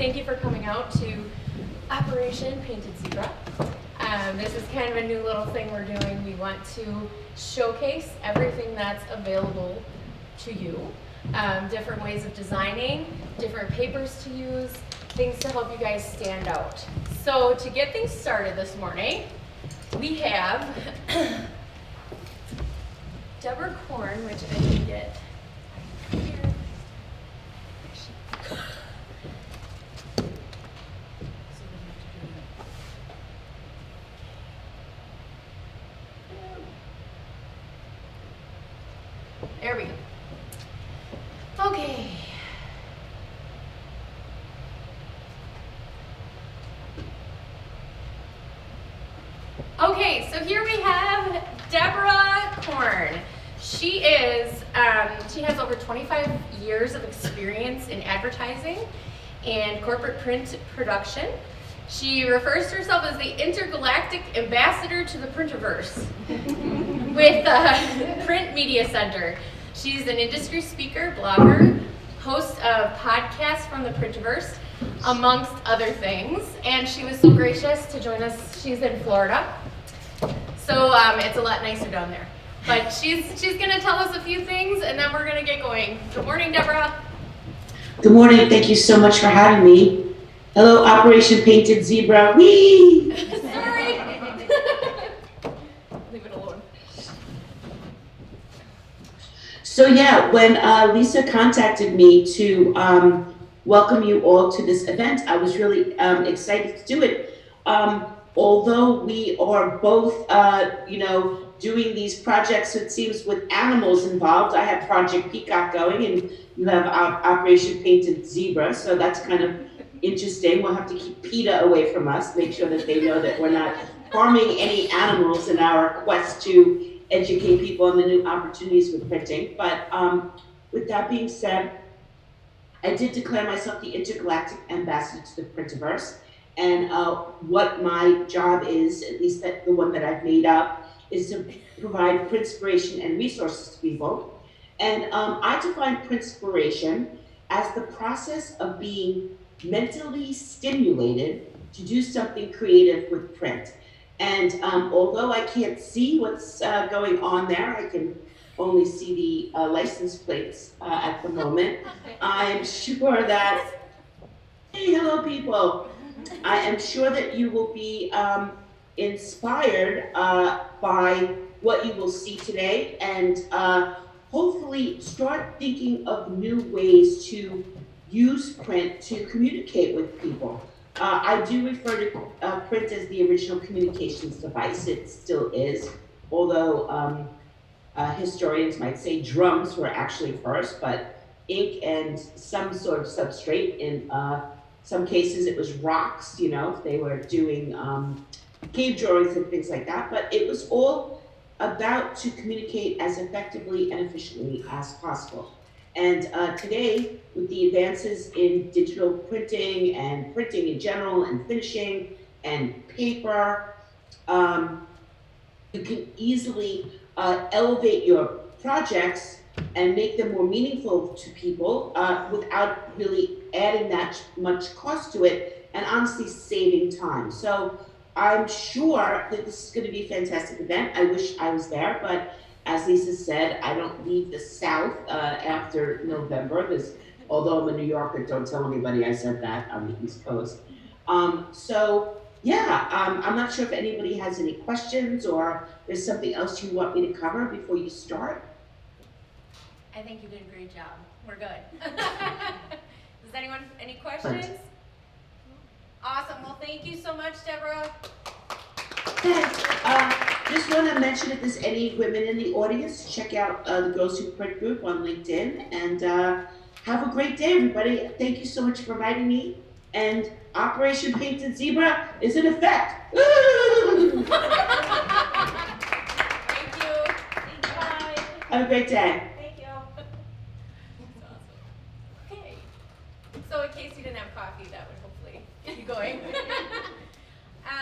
Thank you for coming out to Operation Painted Zebra. This is kind of a new little thing we're doing. We want to showcase everything that's available to you. Different ways of designing, different papers to use, things to help you guys stand out. So to get things started this morning, we have Deborah Korn, which I didn't get here. There we go. Okay. Okay, so here we have Deborah Korn. She has over 25 years of experience in advertising and corporate print production. She refers to herself as the intergalactic ambassador to the Printerverse with Print Media Center. She's an industry speaker, blogger, host of podcasts from the Printerverse, amongst other things. And she was so gracious to join us. She's in Florida, so it's a lot nicer down there. But she's going to tell us a few things, and then we're going to get going. Good morning, Deborah. Good morning. Thank you so much for having me. Hello, Operation Painted Zebra. Whee! Sorry. Leave it alone. So yeah, when Lisa contacted me to welcome you all to this event, I was really excited to do it. Although we are both, doing these projects, it seems, with animals involved. I have Project Peacock going, and you have Operation Painted Zebra, so that's kind of interesting. We'll have to keep PETA away from us, make sure that they know that we're not harming any animals in our quest to educate people on the new opportunities with printing. But with that being said, I did declare myself the intergalactic ambassador to the Printerverse. And what my job is, at least the one that I've made up, is to provide printspiration and resources to people. And I define printspiration as the process of being mentally stimulated to do something creative with print. And although I can't see what's going on there, I can only see the license plates at the moment. I'm sure that, hey, hello people. I am sure that you will be inspired by what you will see today, and hopefully start thinking of new ways to use print to communicate with people. I do refer to print as the original communications device. It still is, although historians might say drums were actually first, but ink and some sort of substrate. In some cases it was rocks, if they were doing cave drawings and things like that, but it was all about to communicate as effectively and efficiently as possible. And today, with the advances in digital printing and printing in general and finishing and paper, you can easily elevate your projects and make them more meaningful to people without really adding that much cost to it, and honestly saving time. So I'm sure that this is going to be a fantastic event. I wish I was there, but as Lisa said, I don't leave the South after November. Although I'm a New Yorker, don't tell anybody I said that. On the East Coast. I'm not sure if anybody has any questions or there's something else you want me to cover before you start. I think you did a great job. We're good. Does anyone, any questions? Thanks. Awesome. Well, thank you so much, Deborah. Thanks. Just want to mention if there's any women in the audience, check out the Girls Who Print group on LinkedIn, and have a great day, everybody. Thank you so much for inviting me. And Operation Painted Zebra is in effect. Thank you. Bye. Have a great day. Thank you. Okay. So in case you didn't have coffee, that would hopefully get you going.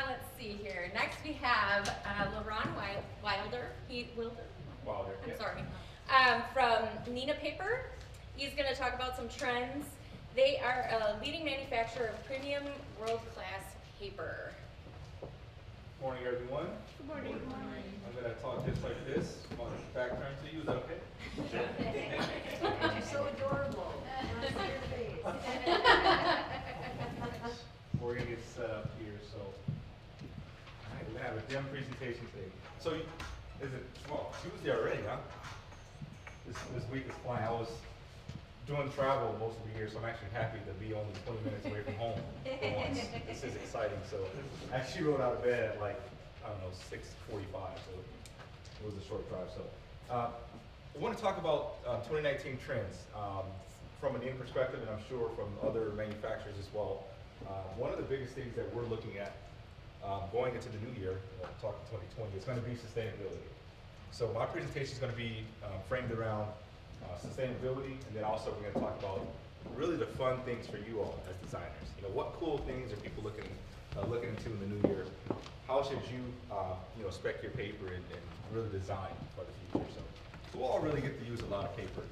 Let's see here. Next we have LaRon Wilder. I'm sorry. From Nina Paper. He's going to talk about some trends They are a leading manufacturer of premium world-class paper. Morning, everyone. Good morning. Good morning. I'm going to talk just like this. My back turned to you. Is that okay? You're so adorable. I see your face. We're going to get set up here. So, all right, we're going to have a demo presentation today. So, is it, well, Tuesday already, huh? This week is flying. I was doing travel most of the year, so I'm actually happy to be only 20 minutes away from home for once. This is exciting. So I actually rode out of bed at like, I don't know, 6:45, so it was a short drive. So I want to talk about 2019 trends from an in perspective, and I'm sure from other manufacturers as well. One of the biggest things that we're looking at going into the new year, talking 2020, is going to be sustainability. So my presentation is going to be framed around sustainability, and then also we're going to talk about really the fun things for you all as designers. You know, what cool things are people looking into in the new year? How should you, spec your paper and really design for the future? So we'll all really get to use a lot of paper.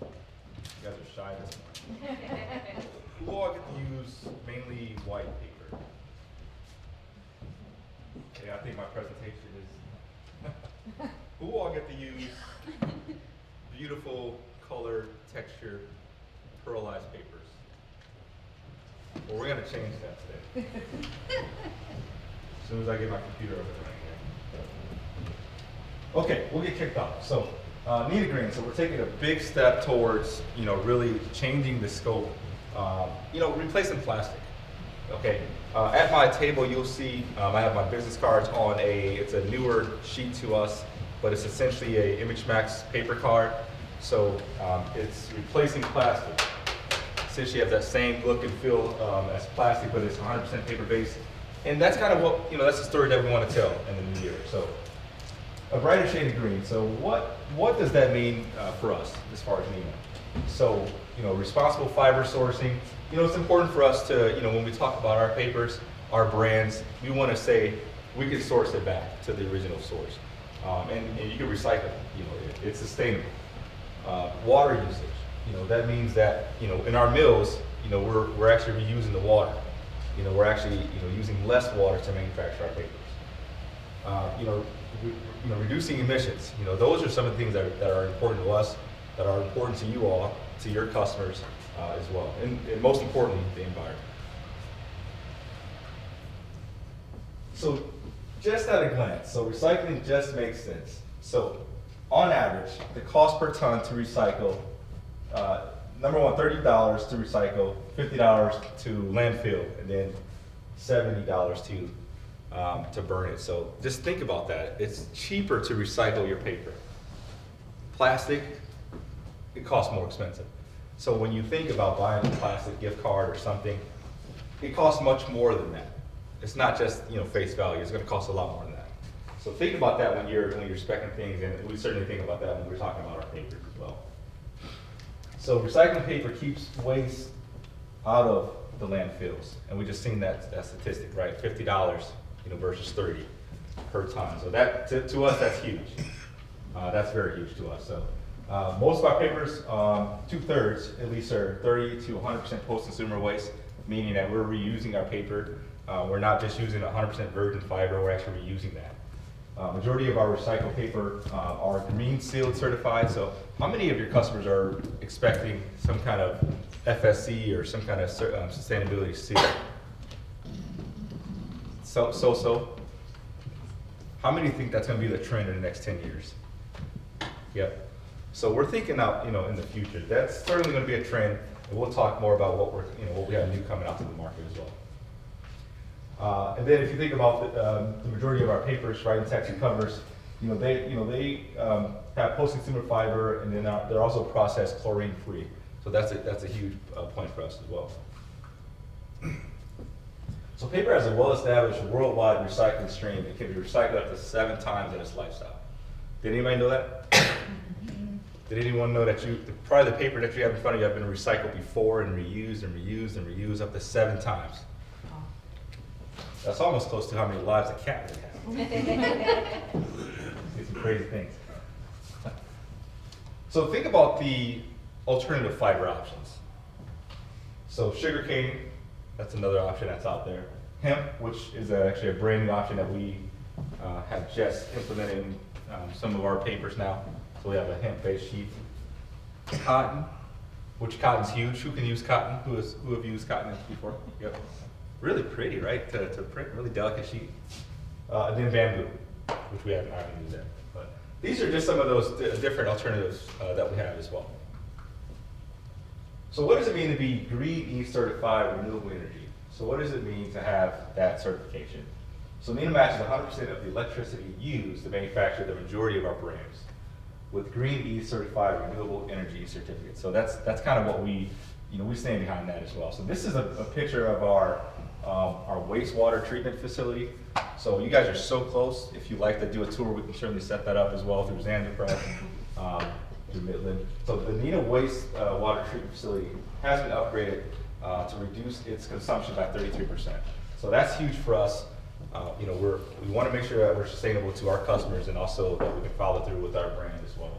You guys are shy this morning. We'll all get to use mainly white paper. Okay, I think my presentation is. Who all get to use beautiful color, texture, pearlized papers? Well, we're going to change that today. As soon as I get my computer over there. Okay, we'll get kicked off. So, Nita Green, so we're taking a big step towards, really changing the scope, replacing plastic. Okay, at my table you'll see I have my business cards on it's a newer sheet to us, but it's essentially a ImageMax paper card. So it's replacing plastic. Essentially has that same look and feel as plastic, but it's 100% paper based. And that's kind of what, that's the story that we want to tell in the new year. So a brighter shade of green. So what does that mean for us as far as NEMA? So, responsible fiber sourcing. It's important for us to, when we talk about our papers, our brands, we want to say we can source it back to the original source. And you can recycle it, it's sustainable. Water usage, that means that, in our mills, we're actually reusing the water. We're actually, using less water to manufacture our papers. Reducing emissions, those are some of the things that are important to us, that are important to you all, to your customers as well, and most importantly, the environment. So just at a glance, so recycling just makes sense. So on average, the cost per ton to recycle, number one, $30 to recycle, $50 to landfill, and then $70 to burn it. So just think about that. It's cheaper to recycle your paper. Plastic, it costs more expensive. So when you think about buying a plastic gift card or something, it costs much more than that. It's not just face value. It's going to cost a lot more than that. So think about that when you're speccing things, and we certainly think about that when we're talking about our papers as well. So recycling paper keeps waste out of the landfills, and we just seen that statistic, right? $50 versus $30 per ton. So that to us, that's huge. That's very huge to us. So. Most of our papers, 2/3 at least, are 30 to 100% post-consumer waste, meaning that we're reusing our paper. We're not just using 100% virgin fiber, we're actually reusing that. Majority of our recycled paper are green sealed certified. So how many of your customers are expecting some kind of FSC or some kind of sustainability seal? So. How many think that's going to be the trend in the next 10 years? Yep. So we're thinking out, in the future. That's certainly going to be a trend, and we'll talk more about what we have new coming out to the market as well. And then if you think about the majority of our papers, right, in text and covers, they have post-consumer fiber, and then they're also processed chlorine-free. So that's a huge point for us as well. So paper has a well-established worldwide recycling stream. It can be recycled up to 7 times in its lifestyle. Did anybody know that? Did anyone know that probably the paper that you have in front of you have been recycled before and reused and reused and reused up to 7 times? That's almost close to how many lives a cat would have. See some crazy things. So think about the alternative fiber options. So sugarcane, that's another option that's out there. Hemp, which is actually a brand new option that we have just implemented in some of our papers now. So we have a hemp-based sheet. Cotton, which cotton's huge. Who can use cotton? Who have used cotton before? Yep. Really pretty, right? To print, really delicate sheet. And then bamboo, which we haven't used yet. But these are just some of those different alternatives that we have as well. So what does it mean to be Green E certified renewable energy? So what does it mean to have that certification? So NENA matches 100% of the electricity used to manufacture the majority of our brands with Green E certified renewable energy certificate. So that's kind of what we stand behind that as well. So this is a picture of our wastewater treatment facility. So you guys are so close. If you'd like to do a tour, we can certainly set that up as well through Zander Press, through Midland. So the NENA water treatment facility has been upgraded to reduce its consumption by 33%. So that's huge for us. We want to make sure that we're sustainable to our customers and also that we can follow through with our brand as well.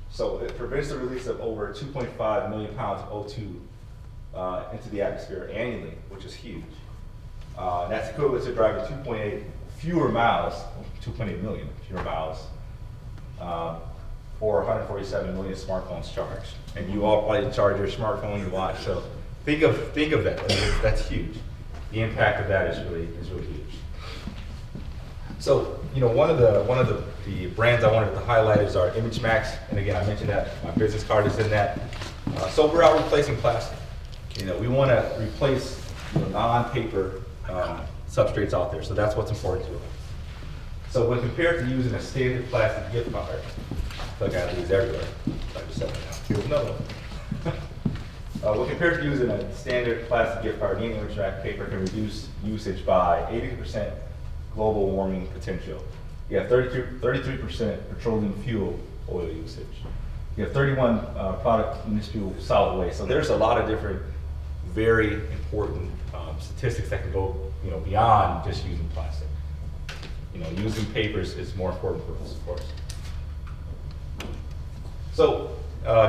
So it prevents the release of over 2.5 million pounds of O2 into the atmosphere annually, which is huge. That's equivalent to driving 2.8 fewer miles, 2.8 million fewer miles, or 147 million smartphones charged. And you all probably charge your smartphone, your watch. So think of that. That's huge. The impact of that is really huge. So one of the brands I wanted to highlight is our Image Max, and again I mentioned that my business card is in that. So we're out replacing plastic. We want to replace non-paper substrates out there. So that's what's important to us. So when compared to using a standard plastic gift card, I feel like I have these everywhere. So I just set it down. Here's another one. When compared to using a standard plastic gift card, NENA Image Max paper can reduce usage by 80% global warming potential. You have 33% petroleum fuel oil usage. You have 31 product municipal solid waste. So there's a lot of different very important statistics that can go beyond just using plastic. Using papers is more important for us, of course. So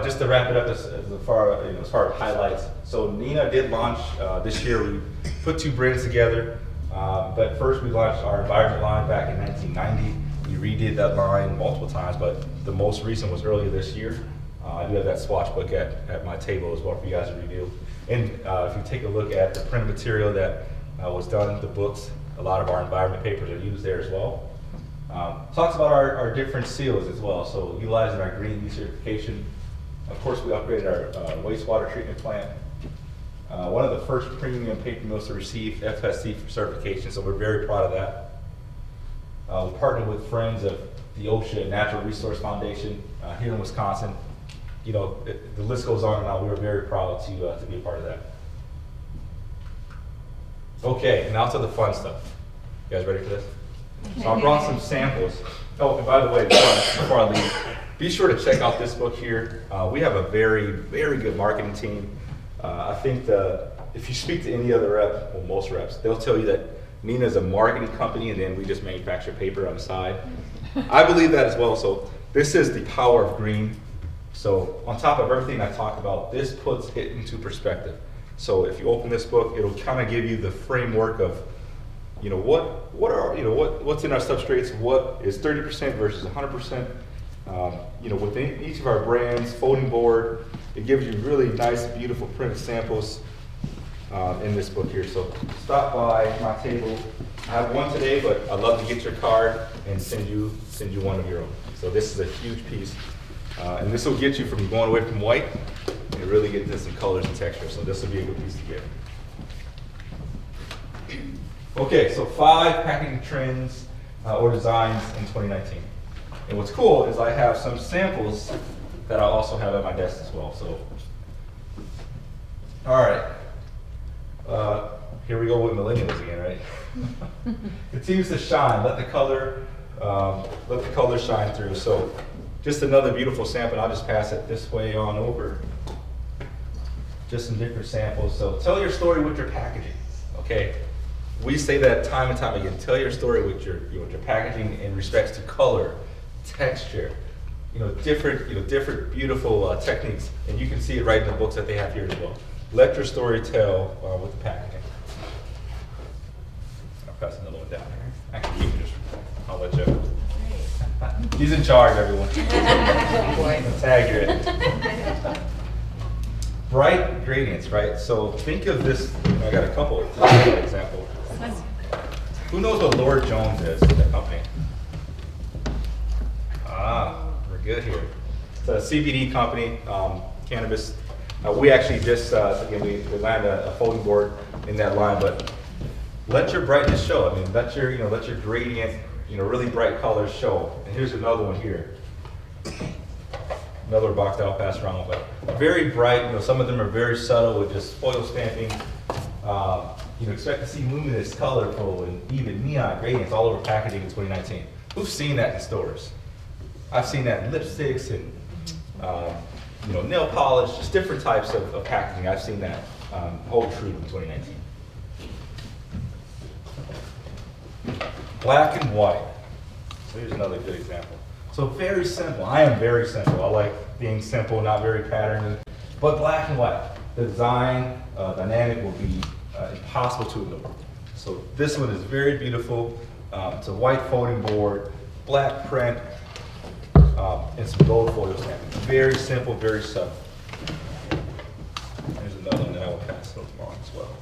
just to wrap it up as far as highlights. So NENA did launch this year. We put two brands together. But first we launched our environment line back in 1990. We redid that line multiple times, but the most recent was earlier this year. I do have that swatch book at my table as well for you guys to review. And if you take a look at the print material that was done, the books, a lot of our environment papers are used there as well. Talks about our different seals as well. So utilizing our Green E certification. Of course, we upgraded our wastewater treatment plant. One of the first premium paper mills to receive FSC certification, so we're very proud of that. We partnered with Friends of the Ocean Natural Resource Foundation here in Wisconsin. The list goes on and on. We were very proud to be a part of that. Okay, now to the fun stuff. You guys ready for this? So I brought some samples. Oh, and by the way, before I leave, be sure to check out this book here. We have a very, very good marketing team. I think if you speak to any other rep, well, most reps, they'll tell you that NENA is a marketing company and then we just manufacture paper on the side. I believe that as well. So this is the power of green. So on top of everything I talked about, this puts it into perspective. So if you open this book, it'll kind of give you the framework of, what's in our substrates, what is 30% versus 100%. Within each of our brands, folding board, it gives you really nice, beautiful printed samples in this book here. So stop by my table. I have one today, but I'd love to get your card and send you one of your own. So this is a huge piece. And this will get you from going away from white and really get into some colors and texture. So this will be a good piece to get. Okay, so 5 packaging trends or designs in 2019. And what's cool is I have some samples that I also have at my desk as well. So, all right, here we go with millennials again, right? Continues to shine. Let the color shine through. So, just another beautiful sample. I'll just pass it this way on over. Just some different samples. So, tell your story with your packaging. Okay, we say that time and time again. Tell your story with your packaging in respects to color, texture, different beautiful techniques, and you can see it right in the books that they have here as well. Let your story tell with the packaging. I'll pass another one down here. Actually, you can just, I'll let you. He's in charge, everyone. Tag you're in. Bright gradients, right? So think of this, I got a couple of examples. Who knows what Lord Jones is, the company? We're good here. It's a CBD company, cannabis. We actually just, again, we landed a folding board in that line, but let your brightness show. I mean, let your gradient, really bright colors show. And here's another one here. Another box that I'll pass around, but very bright. Some of them are very subtle with just foil stamping. Expect to see luminous, colorful, and even neon gradients all over packaging in 2019. Who's seen that in stores? I've seen that in lipsticks and nail polish, just different types of packaging. I've seen that hold true in 2019. Black and white. So here's another good example. So very simple. I am very simple. I like being simple, not very patterned. But black and white. The design dynamic will be impossible to ignore. So this one is very beautiful. It's a white folding board, black print, and some gold foil stamping. Very simple, very subtle. There's another one that I will pass along as well.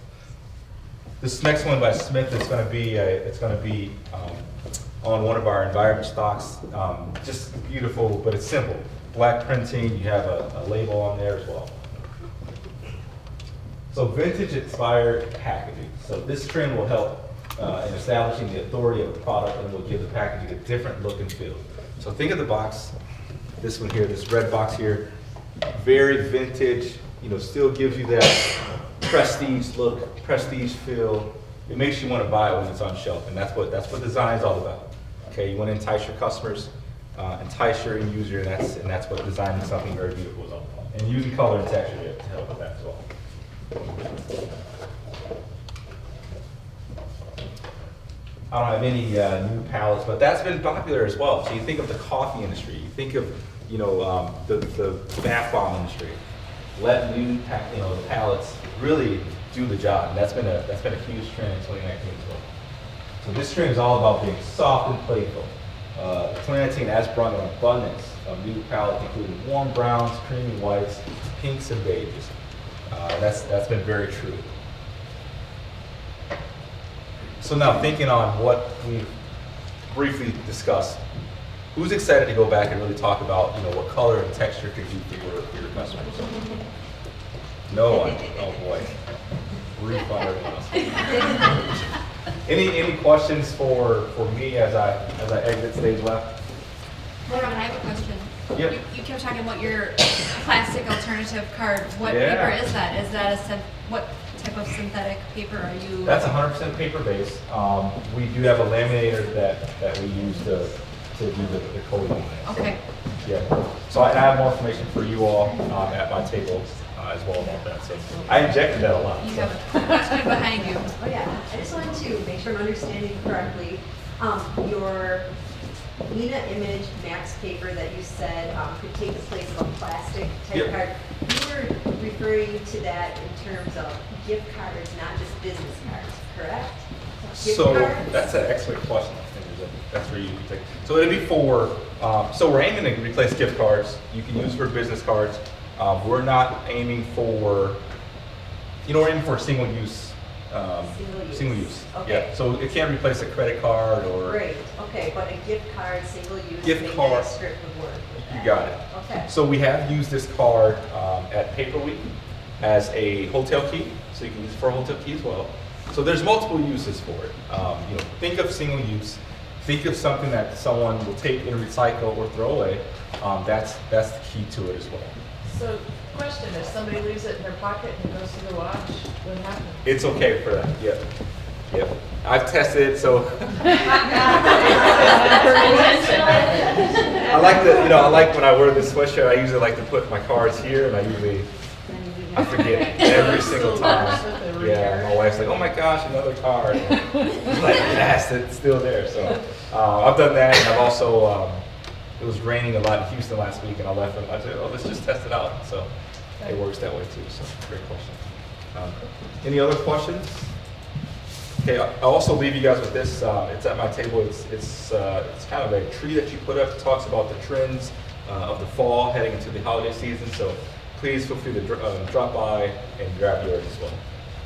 This next one by Smith is going to be on one of our environment stocks. Just beautiful, but it's simple. Black printing. You have a label on there as well. So vintage inspired packaging. So this trend will help in establishing the authority of the product and will give the packaging a different look and feel. So think of the box, this one here, this red box here, very vintage, still gives you that prestige look, prestige feel. It makes you want to buy it when it's on shelf, and that's what design is all about. Okay, you want to entice your customers, entice your end user, and that's what designing something very beautiful is all about. And using color and texture to help with that as well. I don't have any new palettes, but that's been popular as well. So you think of the coffee industry, you think of the bath bomb industry. Let new palettes really do the job, and that's been a huge trend in 2019 as well. So this trend is all about being soft and playful. 2019 has brought an abundance of new palettes, including warm browns, creamy whites, pinks, and beiges. That's been very true. So now thinking on what we've briefly discussed, who's excited to go back and really talk about what color and texture could do for your customers? No one. Oh boy. Brief on everyone else. Any questions for me as I exit stage left? Hold on, I have a question. Yep. You kept talking about your plastic alternative card. What Yeah. paper is that? Is that what type of synthetic paper are you? That's 100% paper based. We do have a laminator that we use to do the coating on it. Okay. Yeah. So I have more information for you all at my table as well about that. So I injected that a lot. You have a question behind you. Oh, yeah. I just wanted to make sure I'm understanding correctly. Your Lena Image Max paper that you said could take the place of a plastic type Yep. card. You were referring to that in terms of gift cards, not just business cards, correct? Gift So cards? that's an excellent question. I think that's where you can take. So it'd be for. So we're aiming to replace gift cards. You can use for business cards. We're not aiming for. We're aiming for single use. Single use. Okay. Yeah. So it can't replace a credit card or. Great, okay, but a gift card, single use, Gift maybe card. that script would work. with You that. got it. Okay. So we have used this card at Paper Week as a hotel key, so you can use it for a hotel key as well. So there's multiple uses for it. Think of single use. Think of something that someone will take and recycle or throw away. That's the key to it as well. So, question, if somebody leaves it in their pocket and goes to the watch, what happens? It's okay for that. Yep. Yep. I've tested it, so I like when I wear this sweatshirt. I usually like to put my cards here, and I forget every single time. Yeah, my wife's like, "Oh my gosh, another card." I'm like, yes, it's still there. So I've done that, and I've also it was raining a lot in Houston last week, and I left it. I said, oh, let's just test it out. So it works that way too. So great question. Any other questions? Okay, I'll also leave you guys with this. It's at my table. It's kind of a tree that you put up. It talks about the trends of the fall heading into the holiday season. So please feel free to drop by and grab yours as well.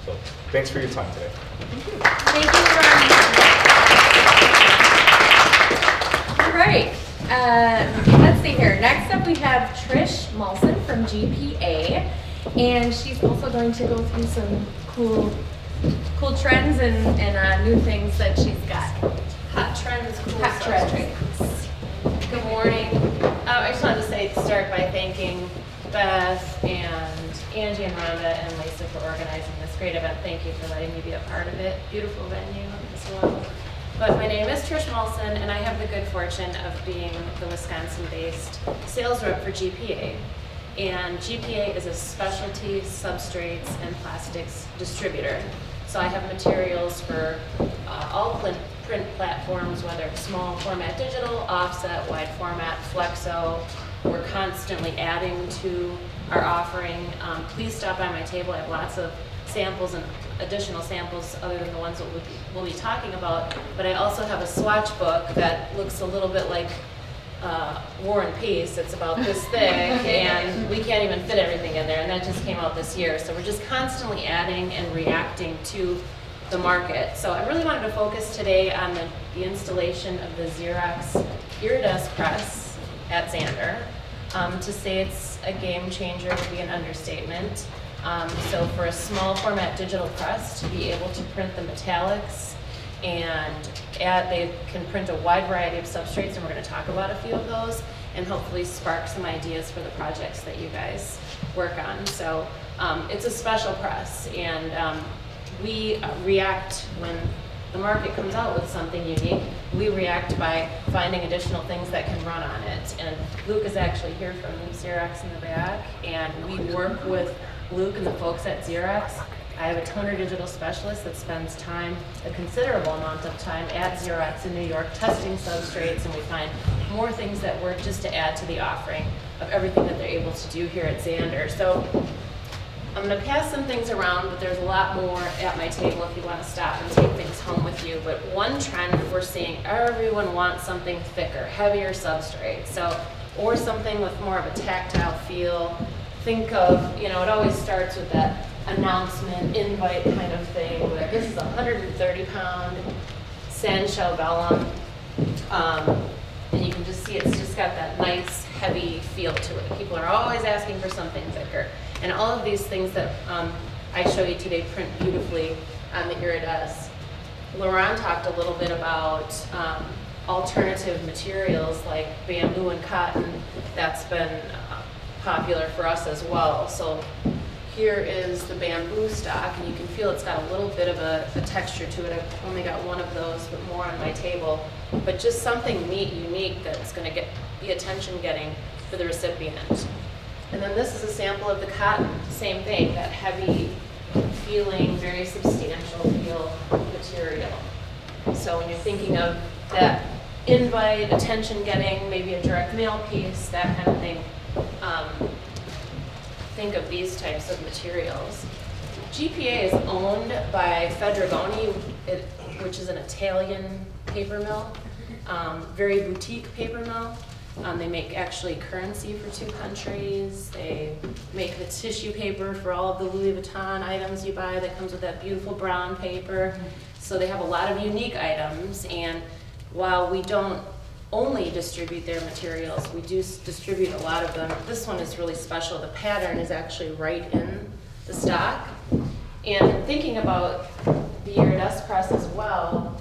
So thanks for your time today. Thank you, Ron. All right. Let's see here. Next up, we have Trish Malson from GPA, and she's also going to go through some cool trends and new things that she's got. Hot trends, cool Hot trends. Good morning. I just wanted to start by thanking Beth and Angie and Rhonda and Lisa for organizing this great event. Thank you for letting me be a part of it. Beautiful venue as well. But my name is Trish Malson, and I have the good fortune of being the Wisconsin-based sales rep for GPA. And GPA is a specialty substrates and plastics distributor. So I have materials for all print platforms, whether it's small format digital, offset, wide format, flexo. We're constantly adding to our offering. Please stop by my table. I have lots of samples and additional samples other than the ones that we'll be talking about. But I also have a swatch book that looks a little bit like War and Peace. It's about this thick, and we can't even fit everything in there, and that just came out this year. So we're just constantly adding and reacting to the market. So I really wanted to focus today on the installation of the Xerox Iridescent press at Zander. To say it's a game changer would be an understatement. So for a small format digital press to be able to print the metallics and they can print a wide variety of substrates, and we're going to talk about a few of those and hopefully spark some ideas for the projects that you guys work on. So it's a special press, and we react when the market comes out with something unique. We react by finding additional things that can run on it. And Luke is actually here from Xerox in the back, and we work with Luke and the folks at Xerox. I have a toner digital specialist that spends time, a considerable amount of time at Xerox in New York testing substrates, and we find more things that work just to add to the offering of everything that they're able to do here at Zander. So I'm going to pass some things around, but there's a lot more at my table if you want to stop and take things home with you. But one trend we're seeing, everyone wants something thicker, heavier substrate. So, or something with more of a tactile feel. Think of, it always starts with that announcement, invite kind of thing. Where this is a 130-pound sandshell vellum. And you can just see it's just got that nice, heavy feel to it. People are always asking for something thicker. And all of these things that I show you today print beautifully on the Iridescent. Laurent talked a little bit about alternative materials like bamboo and cotton. That's been popular for us as well. So here is the bamboo stock, and you can feel it's got a little bit of a texture to it. I've only got one of those, but more on my table. But just something neat, unique, that's going to be attention-getting for the recipient. And then this is a sample of the cotton. Same thing, that heavy feeling, very substantial feel material. So when you're thinking of that invite, attention-getting, maybe a direct mail piece, that kind of thing, think of these types of materials. GPA is owned by Fedrigoni, which is an Italian paper mill, very boutique paper mill. They make actually currency for 2 countries. They make the tissue paper for all of the Louis Vuitton items you buy that comes with that beautiful brown paper. So they have a lot of unique items, and while we don't only distribute their materials, we do distribute a lot of them. This one is really special. The pattern is actually right in the stock. And thinking about the Iridescent press as well,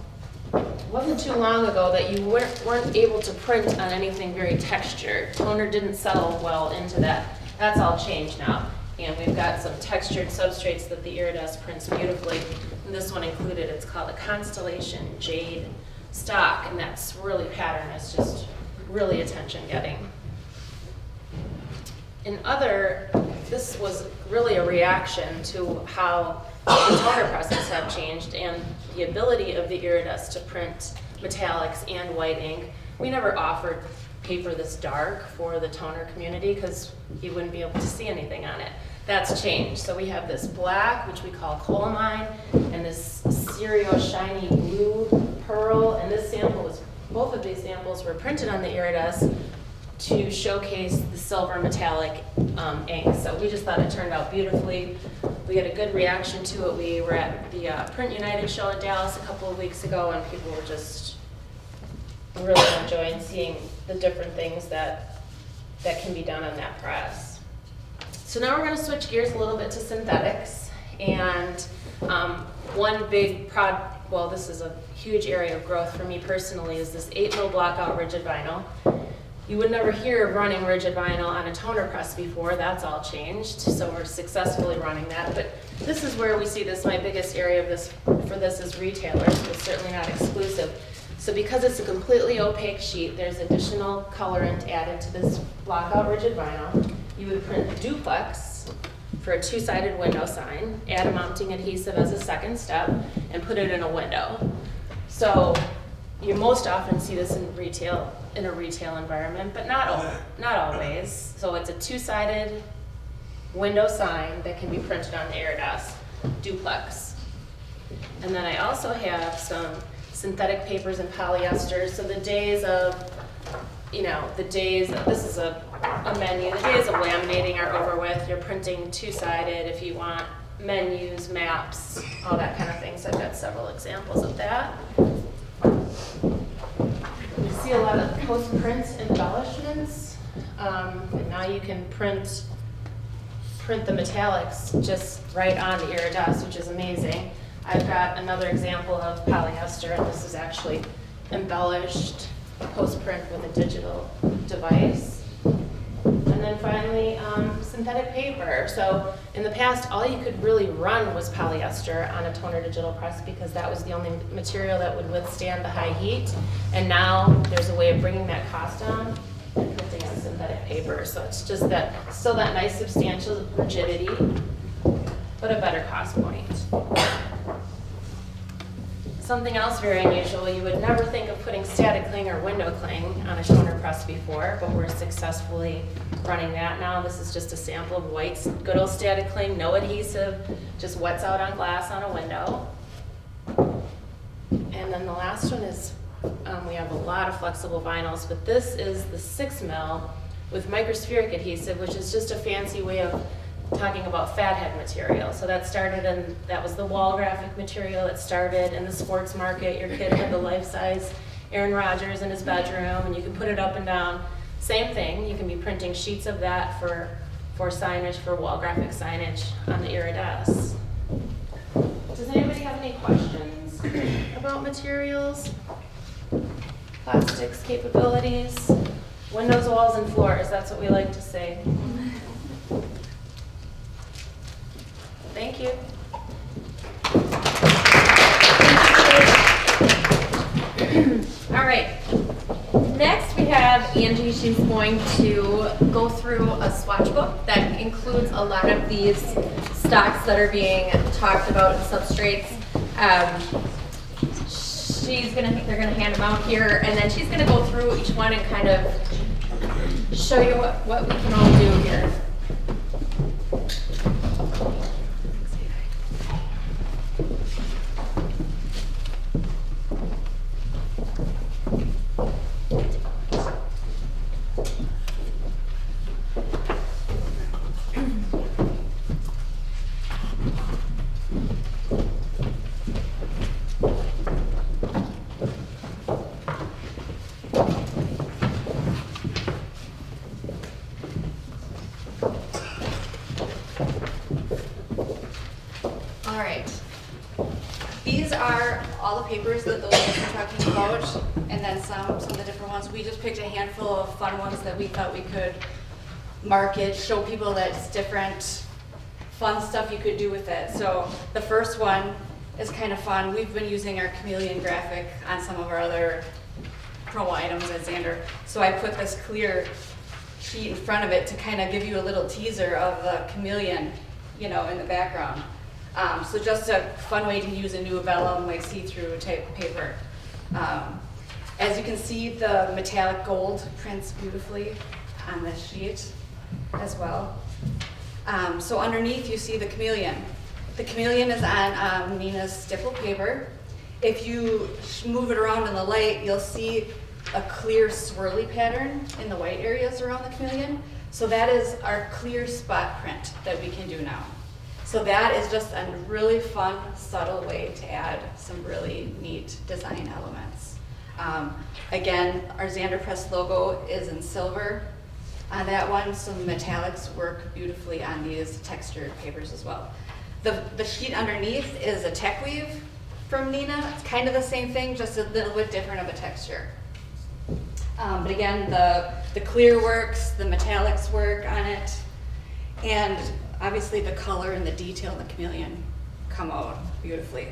it wasn't too long ago that you weren't able to print on anything very textured. Toner didn't sell well into that. That's all changed now. And we've got some textured substrates that the Iridescent prints beautifully. And this one included, it's called a Constellation Jade stock, and that's really pattern is just really attention-getting. This was really a reaction to how the toner presses have changed and the ability of the Iridescent to print metallics and white ink. We never offered paper this dark for the toner community because you wouldn't be able to see anything on it. That's changed. So we have this black, which we call coal mine, and this cereal shiny blue pearl. And this sample was, both of these samples were printed on the iridescent to showcase the silver metallic ink. So we just thought it turned out beautifully. We had a good reaction to it. We were at the Print United show in Dallas a couple of weeks ago, and people were just really enjoying seeing the different things that can be done on that press. So now we're going to switch gears a little bit to synthetics. And one big well, this is a huge area of growth for me personally, is this 8mm blockout rigid vinyl. You would never hear of running rigid vinyl on a toner press before. That's all changed, so we're successfully running that. But this is where we see this. My biggest area of this for this is retailers, but certainly not exclusive. So because it's a completely opaque sheet, there's additional colorant added to this blockout rigid vinyl. You would print duplex for a two-sided window sign, add a mounting adhesive as a second step, and put it in a window. So you most often see this in a retail environment, but not always. So it's a two-sided window sign that can be printed on the iridescent duplex. And then I also have some synthetic papers and polyesters. So the days of, this is a menu, the days of laminating are over with. You're printing two-sided if you want menus, maps, all that kind of thing. So I've got several examples of that. We see a lot of post-print embellishments, and now you can print the metallics just right on the iridescent, which is amazing. I've got another example of polyester, and this is actually embellished post-print with a digital device. And then finally, synthetic paper. So in the past, all you could really run was polyester on a toner digital press because that was the only material that would withstand the high heat. And now there's a way of bringing that cost down and printing on synthetic paper. So it's just still that nice substantial rigidity, but a better cost point. Something else very unusual, you would never think of putting static cling or window cling on a toner press before, but we're successfully running that now. This is just a sample of white, good old static cling, no adhesive, just wets out on glass on a window. And then the last one is, we have a lot of flexible vinyls, but this is the 6mm with microspheric adhesive, which is just a fancy way of talking about fathead material. So that was the wall graphic material that started in the sports market. Your kid had the life-size Aaron Rodgers in his bedroom, and you can put it up and down. Same thing, you can be printing sheets of that for signage, for wall graphic signage on the iridescent. Does anybody have any questions about materials, plastics, capabilities? Windows, walls, and floors, that's what we like to say. Thank you. All right. Next we have Angie. She's going to go through a swatch book that includes a lot of these stocks that are being talked about in substrates. They're gonna hand them out here, and then she's gonna go through each one and kind of show you what we can all do here. All right. These are all the papers that those guys were talking about, and then some of the different ones. We just picked a handful of fun ones that we thought we could market, show people that it's different, fun stuff you could do with it. So the first one is kind of fun. We've been using our chameleon graphic on some of our other promo items at Zander. So I put this clear sheet in front of it to kind of give you a little teaser of the chameleon, in the background. So just a fun way to use a new vellum, like see-through type paper. As you can see, the metallic gold prints beautifully on this sheet as well. So underneath you see the chameleon. The chameleon is on Nina's stipple paper. If you move it around in the light, you'll see a clear swirly pattern in the white areas around the chameleon. So that is our clear spot print that we can do now. So that is just a really fun, subtle way to add some really neat design elements. Again, our Zander Press logo is in silver on that one, so the metallics work beautifully on these textured papers as well. The sheet underneath is a tech weave from Nina. It's kind of the same thing, just a little bit different of a texture. But again, the clear works, the metallics work on it, and obviously the color and the detail in the chameleon come out beautifully.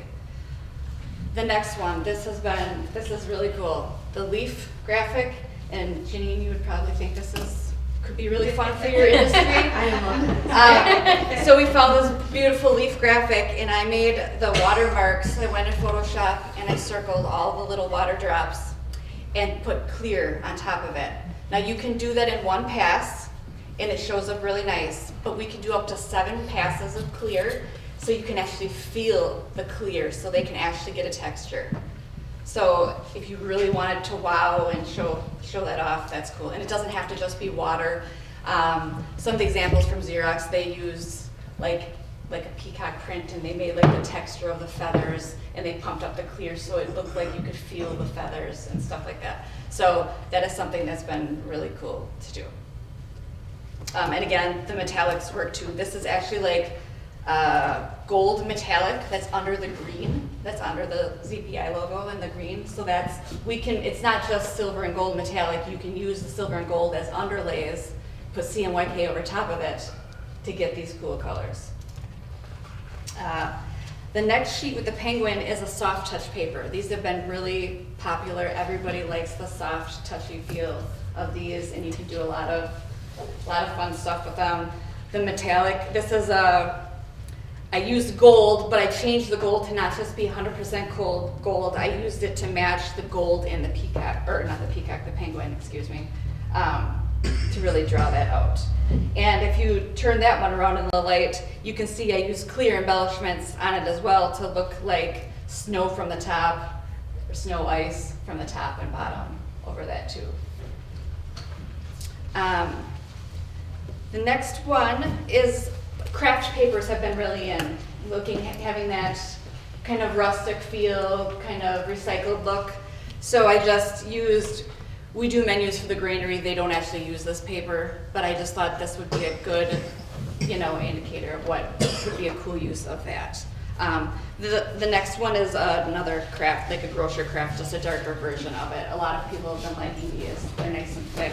The next one, this is really cool. The leaf graphic, and Janine, you would probably think could be really fun for your industry. I love it. So we found this beautiful leaf graphic, and I made the watermarks. I went in Photoshop and I circled all the little water drops and put clear on top of it. Now you can do that in one pass and it shows up really nice, but we can do up to 7 passes of clear so you can actually feel the clear so they can actually get a texture. So if you really wanted to wow and show that off, that's cool. And it doesn't have to just be water. Some of the examples from Xerox, they use like a peacock print, and they made like the texture of the feathers, and they pumped up the clear so it looked like you could feel the feathers and stuff like that. So that is something that's been really cool to do. And again, the metallics work too. This is actually like gold metallic that's under the green, that's under the ZPI logo and the green. So it's not just silver and gold metallic. You can use the silver and gold as underlays, put CMYK over top of it to get these cool colors. The next sheet with the penguin is a soft touch paper. These have been really popular. Everybody likes the soft, touchy feel of these, and you can do a lot of fun stuff with them. The metallic, this is I used gold, but I changed the gold to not just be 100% gold. I used it to match the gold in the peacock, or not the peacock, the penguin, excuse me, to really draw that out. And if you turn that one around in the light, you can see I used clear embellishments on it as well to look like snow from the top, or snow ice from the top and bottom over that too. The next one is craft papers have been really in, having that kind of rustic feel, kind of recycled look. So I just we do menus for the granary, they don't actually use this paper, but I just thought this would be a good, indicator of what would be a cool use of that. The next one is another craft, like a grocer craft, just a darker version of it. A lot of people have been liking these, they're nice and thick.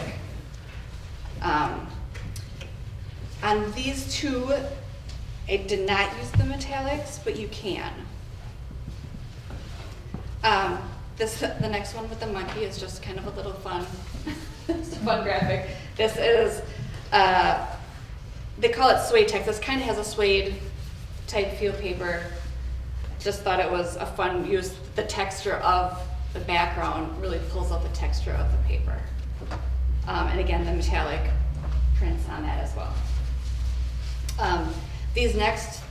On these two, I did not use the metallics, but you can. The next one with the monkey is just kind of a little fun, it's a fun graphic. This is, they call it suede text. This kind of has a suede type feel paper. Just thought it was a fun use. The texture of the background really pulls out the texture of the paper. And again, the metallic prints on that as well. These next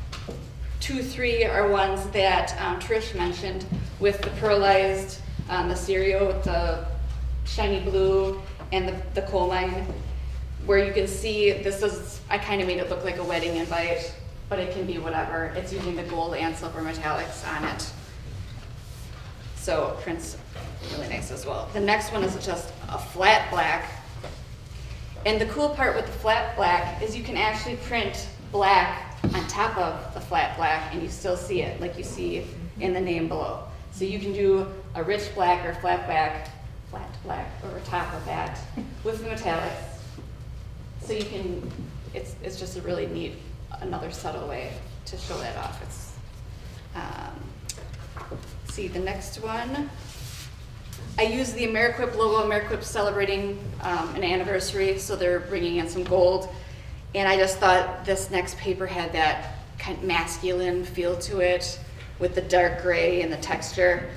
2-3 are ones that Trish mentioned with the pearlized, the cereal with the shiny blue and the coal mine, where you can see I kind of made it look like a wedding invite, but it can be whatever. It's using the gold and silver metallics on it. So it prints really nice as well. The next one is just a flat black. And the cool part with the flat black is you can actually print black on top of the flat black and you still see it like you see in the name below. So you can do a rich black or flat black over top of that with the metallics. So you can, it's just a really neat, another subtle way to show that off. See the next one. I use the AmeriQuip logo. AmeriQuip's celebrating an anniversary, so they're bringing in some gold. And I just thought this next paper had that kind of masculine feel to it with the dark gray and the texture.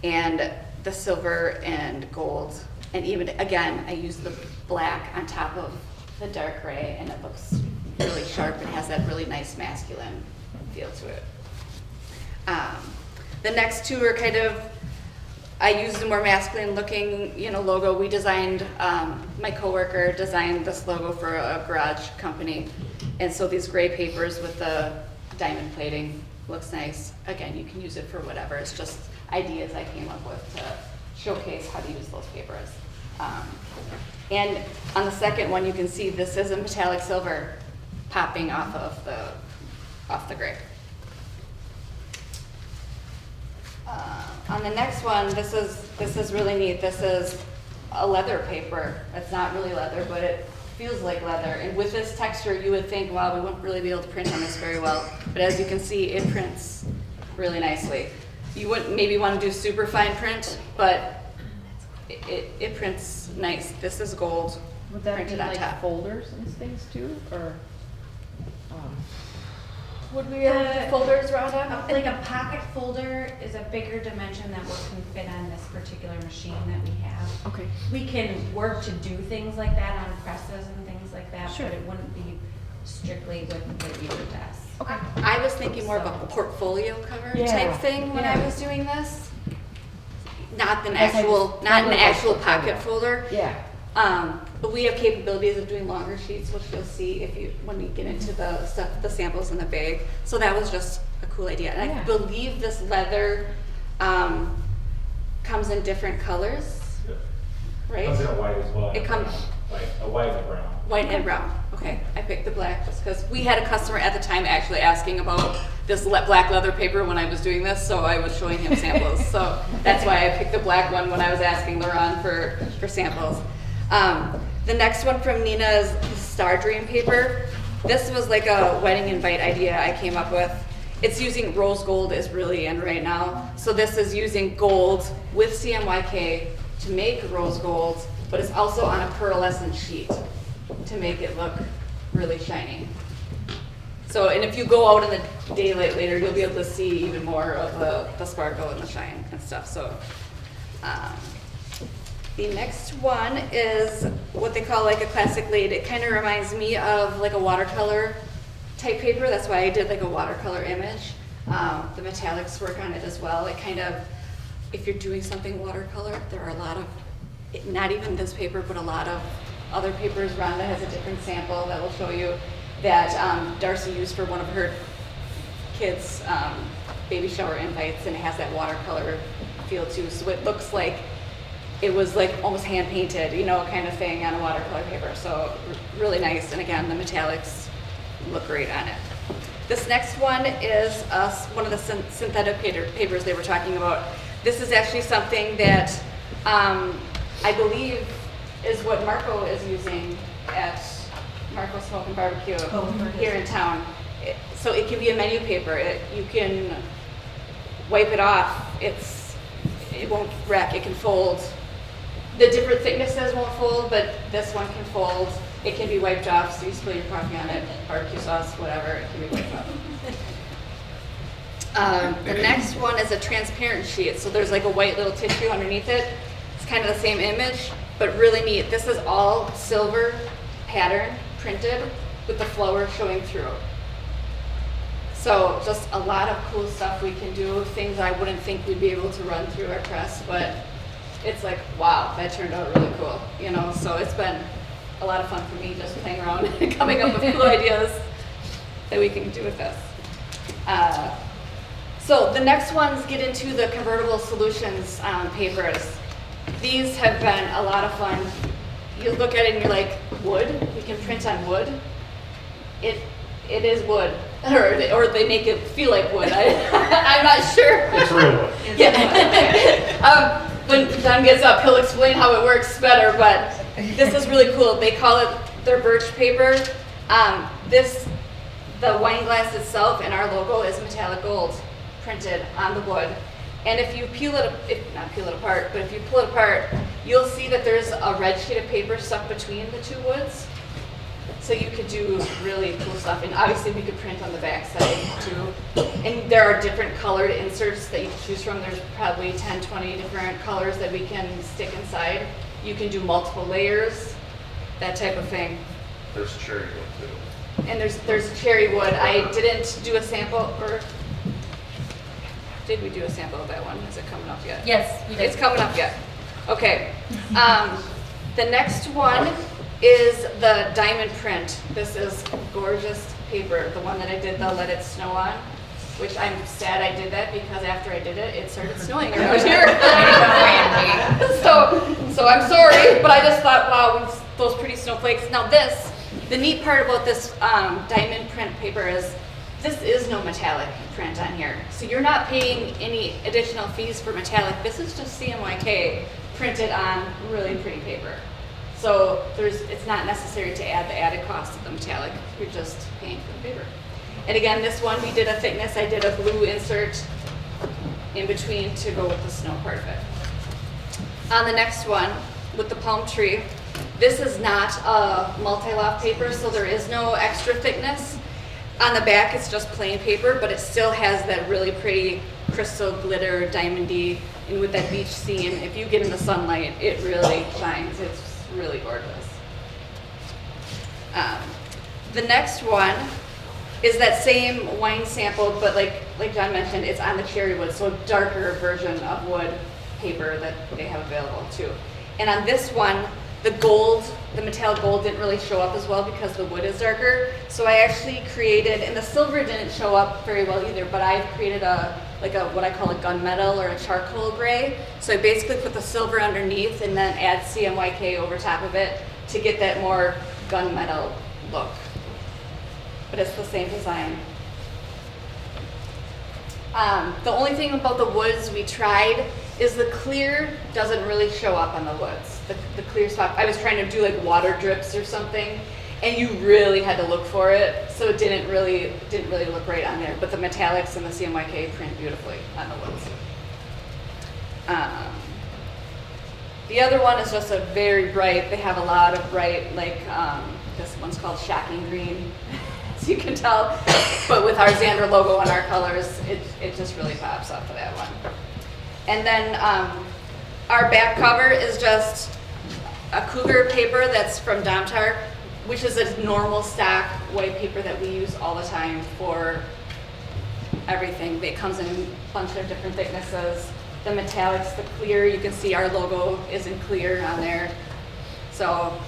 And the silver and gold, and even, again, I use the black on top of the dark gray, and it looks really sharp and has that really nice masculine feel to it. The next two are kind of, I used a more masculine looking, logo. We designed, my coworker designed this logo for a garage company. And so these gray papers with the diamond plating looks nice. Again, you can use it for whatever. It's just ideas I came up with to showcase how to use those papers. And on the second one, you can see this is a metallic silver popping off of the gray. On the next one, this is really neat. This is a leather paper. It's not really leather, but it feels like leather. And with this texture, you would think, wow, we wouldn't really be able to print on this very well. But as you can see, it prints really nicely. You wouldn't maybe want to do super fine print, but it prints nice. This is gold Would that be printed on like top. folders and things too, or? Would we have folders, Rhonda? Like a pocket folder is a bigger dimension that can fit on this particular machine that we have. Okay. We can work to do things like that on presses and things like that, Sure. but it wouldn't be strictly with the user desk. Okay. I was thinking more of a portfolio cover type thing when I was doing this. Not an actual pocket folder. Yeah. But we have capabilities of doing longer sheets, which you'll see when we get into the stuff, the samples in the bag. So that was just a cool idea. And I Yeah. believe this leather comes in different colors, right? Comes in a white as well. It comes- Like a white and brown. White and brown. Okay, I picked the black just because we had a customer at the time actually asking about this black leather paper when I was doing this, so I was showing him samples. So that's why I picked the black one when I was asking Laurent for samples. The next one from Nina is the Star Dream paper. This was like a wedding invite idea I came up with. It's using rose gold is really in right now. So this is using gold with CMYK to make rose gold, but it's also on a pearlescent sheet to make it look really shiny. So, and if you go out in the daylight later, you'll be able to see even more of the sparkle and the shine and stuff. So, the next one is what they call like a classic laid. It kind of reminds me of like a watercolor type paper. That's why I did like a watercolor image. The metallics work on it as well. It kind of, if you're doing something watercolor, there are a lot of, not even this paper, but a lot of other papers. Rhonda has a different sample that will show you that Darcy used for one of her kids' baby shower invites, and it has that watercolor feel too. So it looks like it was like almost hand painted, kind of thing on a watercolor paper. So really nice. And again, the metallics look great on it. This next one is one of the synthetic papers they were talking about. This is actually something that I believe is what Marco is using at Marco Smoke and Barbecue here in town. So it can be a menu paper. You can wipe it off. It won't wreck. It can fold. The different thicknesses won't fold, but this one can fold. It can be wiped off, so you spill your coffee on it, barbecue sauce, whatever, it can be wiped off. The next one is a transparent sheet. So there's like a white little tissue underneath it. It's kind of the same image, but really neat. This is all silver pattern printed with the flower showing through. So just a lot of cool stuff we can do, things I wouldn't think we'd be able to run through our press, but it's like, wow, that turned out really cool, So it's been a lot of fun for me just playing around and coming up with cool ideas that we can do with this. So the next ones get into the convertible solutions papers. These have been a lot of fun. You look at it and you're like, wood? You can print on wood? It is wood, or they make it feel like wood. I'm not sure. It's real wood. Yeah. When John gets up, he'll explain how it works better, but this is really cool. They call it their birch paper. The wine glass itself and our logo is metallic gold printed on the wood. And if you not peel it apart, but if you pull it apart, you'll see that there's a red sheet of paper stuck between the two woods. So you could do really cool stuff, and obviously we could print on the back side too. And there are different colored inserts that you can choose from. There's probably 10, 20 different colors that we can stick inside. You can do multiple layers, that type of thing. There's cherry wood too. And there's cherry wood. I didn't do a sample, or did we do a sample of that one? Is it coming up yet? Yes, we did. It's coming up yet. Okay. The next one is the diamond print. This is gorgeous paper, the one that I did the Let It Snow on, which I'm sad I did that because after I did it, it started snowing around here. So I'm sorry, but I just thought, wow, those pretty snowflakes. Now the neat part about this diamond print paper is this is no metallic print on here. So you're not paying any additional fees for metallic. This is just CMYK printed on really pretty paper. So it's not necessary to add the added cost of the metallic. You're just paying for the paper. And again, this one we did a thickness. I did a blue insert in between to go with the snow part of it. On the next one, with the palm tree, this is not a multi-loft paper, so there is no extra thickness. On the back, it's just plain paper, but it still has that really pretty crystal glitter, diamondy, and with that beach scene, if you get in the sunlight, it really shines. It's really gorgeous. The next one is that same wine sample, but like John mentioned, it's on the cherry wood, so a darker version of wood paper that they have available too. And on this one, the gold, the metallic gold didn't really show up as well because the wood is darker. So I actually created, and the silver didn't show up very well either, but I've created what I call a gunmetal or a charcoal gray. So I basically put the silver underneath and then add CMYK over top of it to get that more gunmetal look. But it's the same design. The only thing about the woods we tried is the clear doesn't really show up on the woods. The clear spot, I was trying to do like water drips or something, and you really had to look for it, so it didn't really look right on there. But the metallics and the CMYK print beautifully on the woods. The other one is just a very bright. They have a lot of bright, like this one's called Shocking Green, as you can tell. But with our Zander logo and our colors, it just really pops up for that one. And then our back cover is just a cougar paper that's from Domtar, which is a normal stock white paper that we use all the time for everything. It comes in a bunch of different thicknesses. The metallics, the clear, you can see our logo is in clear on there. So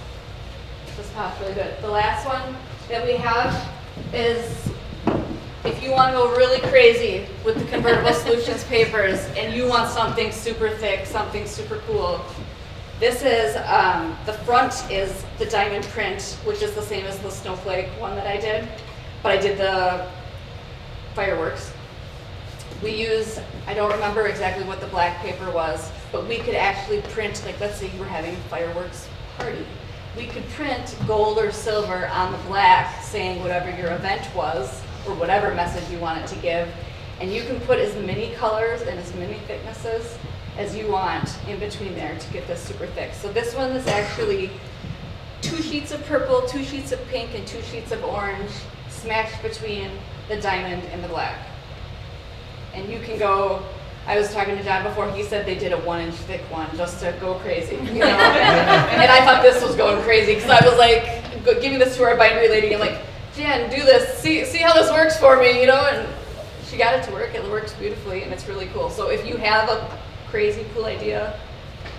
this pops really good. The last one that we have is if you want to go really crazy with the convertible solutions papers and you want something super thick, something super cool, this is, the front is the diamond print, which is the same as the snowflake one that I did, but I did the fireworks. We use, I don't remember exactly what the black paper was, but we could actually print, like let's say you were having a fireworks party. We could print gold or silver on the black saying whatever your event was, or whatever message you wanted to give, and you can put as many colors and as many thicknesses as you want in between there to get this super thick. So this one is actually 2 sheets of purple, 2 sheets of pink, and 2 sheets of orange smashed between the diamond and the black. And you can go, I was talking to John before, he said they did a 1-inch thick one just to go crazy, you know? And I thought this was going crazy because I was like giving this to our bindery lady and like, Jan, do this, see how this works for me, you know? And she got it to work, it works beautifully, and it's really cool. So if you have a crazy cool idea,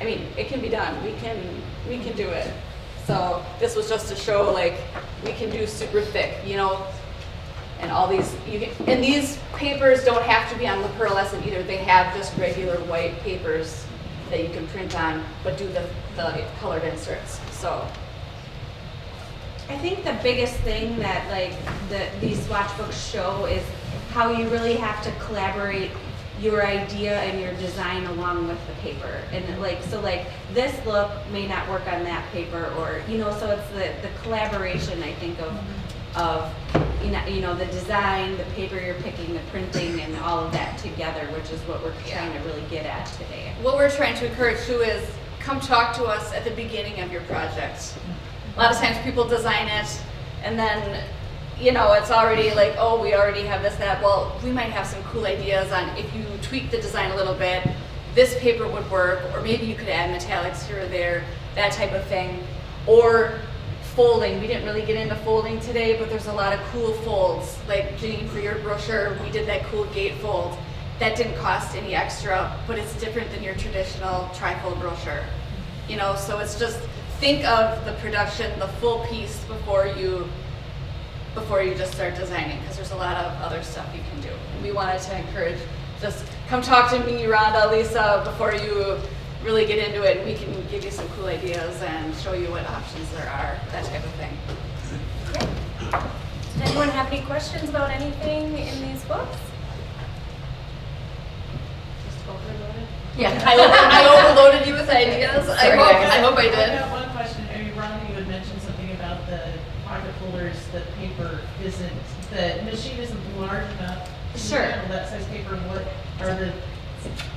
I mean, it can be done. We can do it. So this was just to show like we can do super thick, you know, and all these. And these papers don't have to be on the pearlescent either. They have just regular white papers that you can print on, but do the colored inserts. So I think the biggest thing that like these swatch books show is how you really have to collaborate your idea and your design along with the paper. And like, so like this look may not work on that paper, or, you know, so it's the collaboration, I think, of you know, the design, the paper you're picking, the printing, and all of that together, which is what we're trying to really get at today. what we're trying to encourage too is come talk to us at the beginning of your project. A lot of times people design it and then, you know, it's already like, oh, we already have this, that. Well, we might have some cool ideas on if you tweak the design a little bit, this paper would work, or maybe you could add metallics here or there, that type of thing. Or folding. We didn't really get into folding today, but there's a lot of cool folds. Like Janine, for your brochure, we did that cool gate fold. That didn't cost any extra, but it's different than your traditional trifold brochure. You know, so it's just think of the production, the full piece before you just start designing, because there's a lot of other stuff you can do. And we wanted to encourage, just come talk to me, Rhonda, Lisa, before you really get into it, and we can give you some cool ideas and show you what options there are, that type of thing. Great. Does anyone have any questions about anything in these books? Just overloaded? Yeah, I overloaded you with ideas. Sorry, I hope I I did. got one question. I mean, Rhonda, you had mentioned something about the pocket folders, the paper isn't, the machine isn't large enough to Sure. handle that size paper. What are the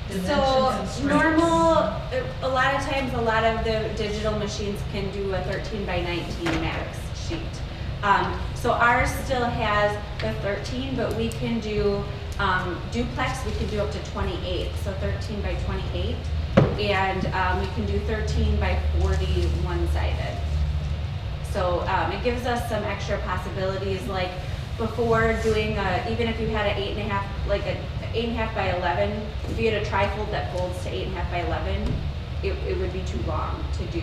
dimensions So and strengths? normal, a lot of times, a lot of the digital machines can do a 13 by 19 max sheet. So ours still has the 13, but we can do duplex. We can do up to 28, so 13 by 28, and we can do 13 by 40 one-sided. So it gives us some extra possibilities, like before doing even if you had an 8.5, like an 8.5 by 11, if you had a trifold that folds to 8.5 by 11, it would be too long to do,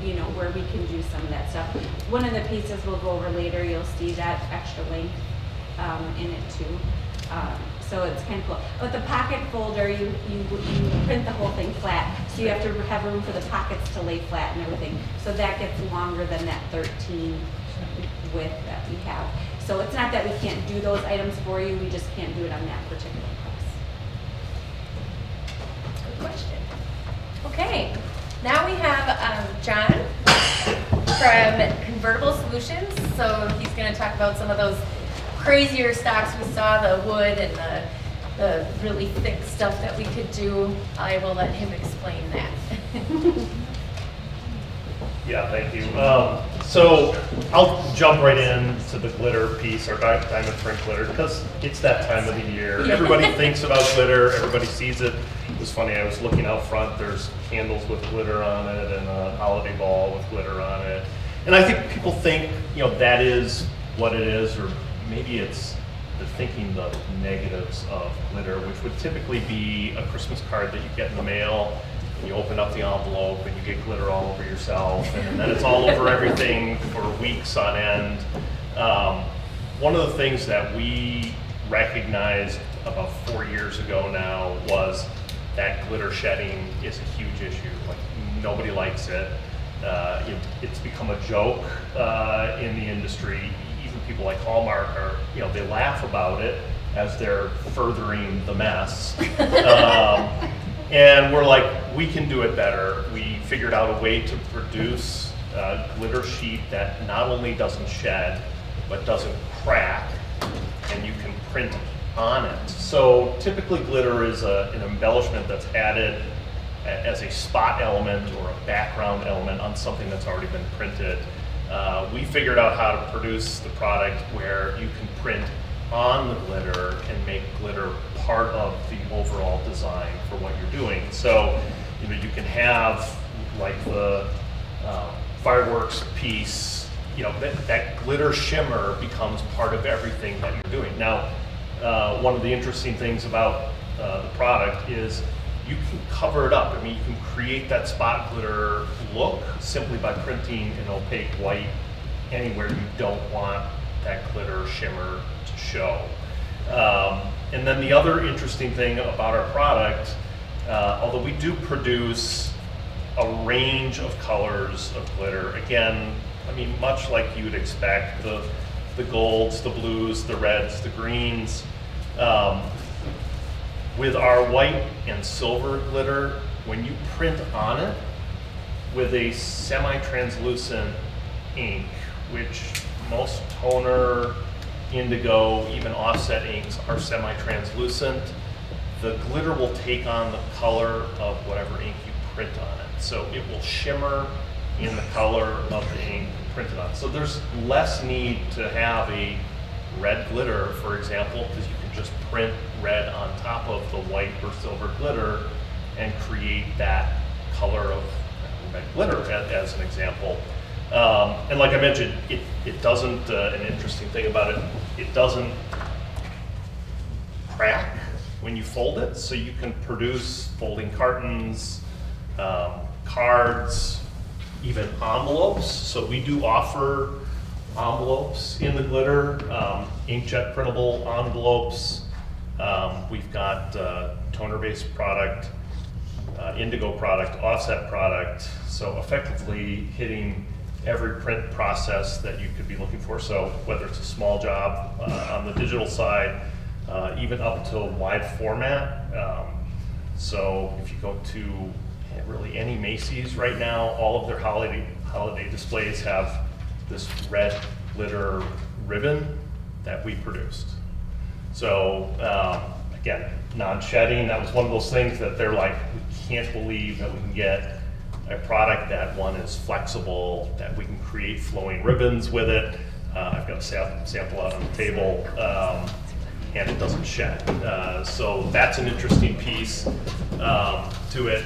you know, where we can do some of that stuff. One of the pieces we'll go over later, you'll see that extra length in it too. So it's kind of cool. But the pocket folder, you print the whole thing flat, so you have to have room for the pockets to lay flat and everything. So that gets longer than that 13 width that we have. So it's not that we can't do those items for you, we just can't do it on that particular press. Good question. Okay, now we have John from Convertible Solutions. So he's going to talk about some of those crazier stocks we saw, the wood and the really thick stuff that we could do. I will let him explain that. Yeah, thank you. So I'll jump right into the glitter piece, or diamond print glitter, because it's that time of the year. Yeah. Everybody thinks about glitter, everybody sees it. It was funny, I was looking out front, there's candles with glitter on it and a holiday ball with glitter on it. And I think people think, you know, that is what it is, or maybe it's they're thinking the negatives of glitter, which would typically be a Christmas card that you get in the mail. You open up the envelope and you get glitter all over yourself, and then it's all over everything for weeks on end. One of the things that we recognized about 4 years ago now was that glitter shedding is a huge issue. Like, nobody likes it. It's become a joke in the industry. Even people like Hallmark are, you know, they laugh about it as they're furthering the mess. And we're like, we can do it better. We figured out a way to produce a glitter sheet that not only doesn't shed, but doesn't crack, and you can print on it. So typically glitter is an embellishment that's added as a spot element or a background element on something that's already been printed. We figured out how to produce the product where you can print on the glitter and make glitter part of the overall design for what you're doing. So, you know, you can have like the fireworks piece, you know, that glitter shimmer becomes part of everything that you're doing. Now, one of the interesting things about the product is you can cover it up. I mean, you can create that spot glitter look simply by printing an opaque white anywhere you don't want that glitter shimmer to show. And then the other interesting thing about our product, although we do produce a range of colors of glitter, again, I mean, much like you would expect, the golds, the blues, the reds, the greens, with our white and silver glitter, when you print on it with a semi-translucent ink, which most toner, indigo, even offset inks are semi-translucent, the glitter will take on the color of whatever ink you print on it. So it will shimmer in the color of the ink printed on. So there's less need to have a red glitter, for example, because you can just print red on top of the white or silver glitter and create that color of red glitter as an example. And like I mentioned, it doesn't, an interesting thing about it, it doesn't crack when you fold it, so you can produce folding cartons, cards, even envelopes. So we do offer envelopes in the glitter, inkjet printable envelopes. We've got toner-based product, indigo product, offset product, so effectively hitting every print process that you could be looking for. So whether it's a small job on the digital side, even up to wide format. So if you go to really any Macy's right now, all of their holiday displays have this red glitter ribbon that we produced. So again, non-shedding, that was one of those things that they're like, we can't believe that we can get a product that one is flexible, that we can create flowing ribbons with it. I've got a sample out on the table, and it doesn't shed. So that's an interesting piece to it.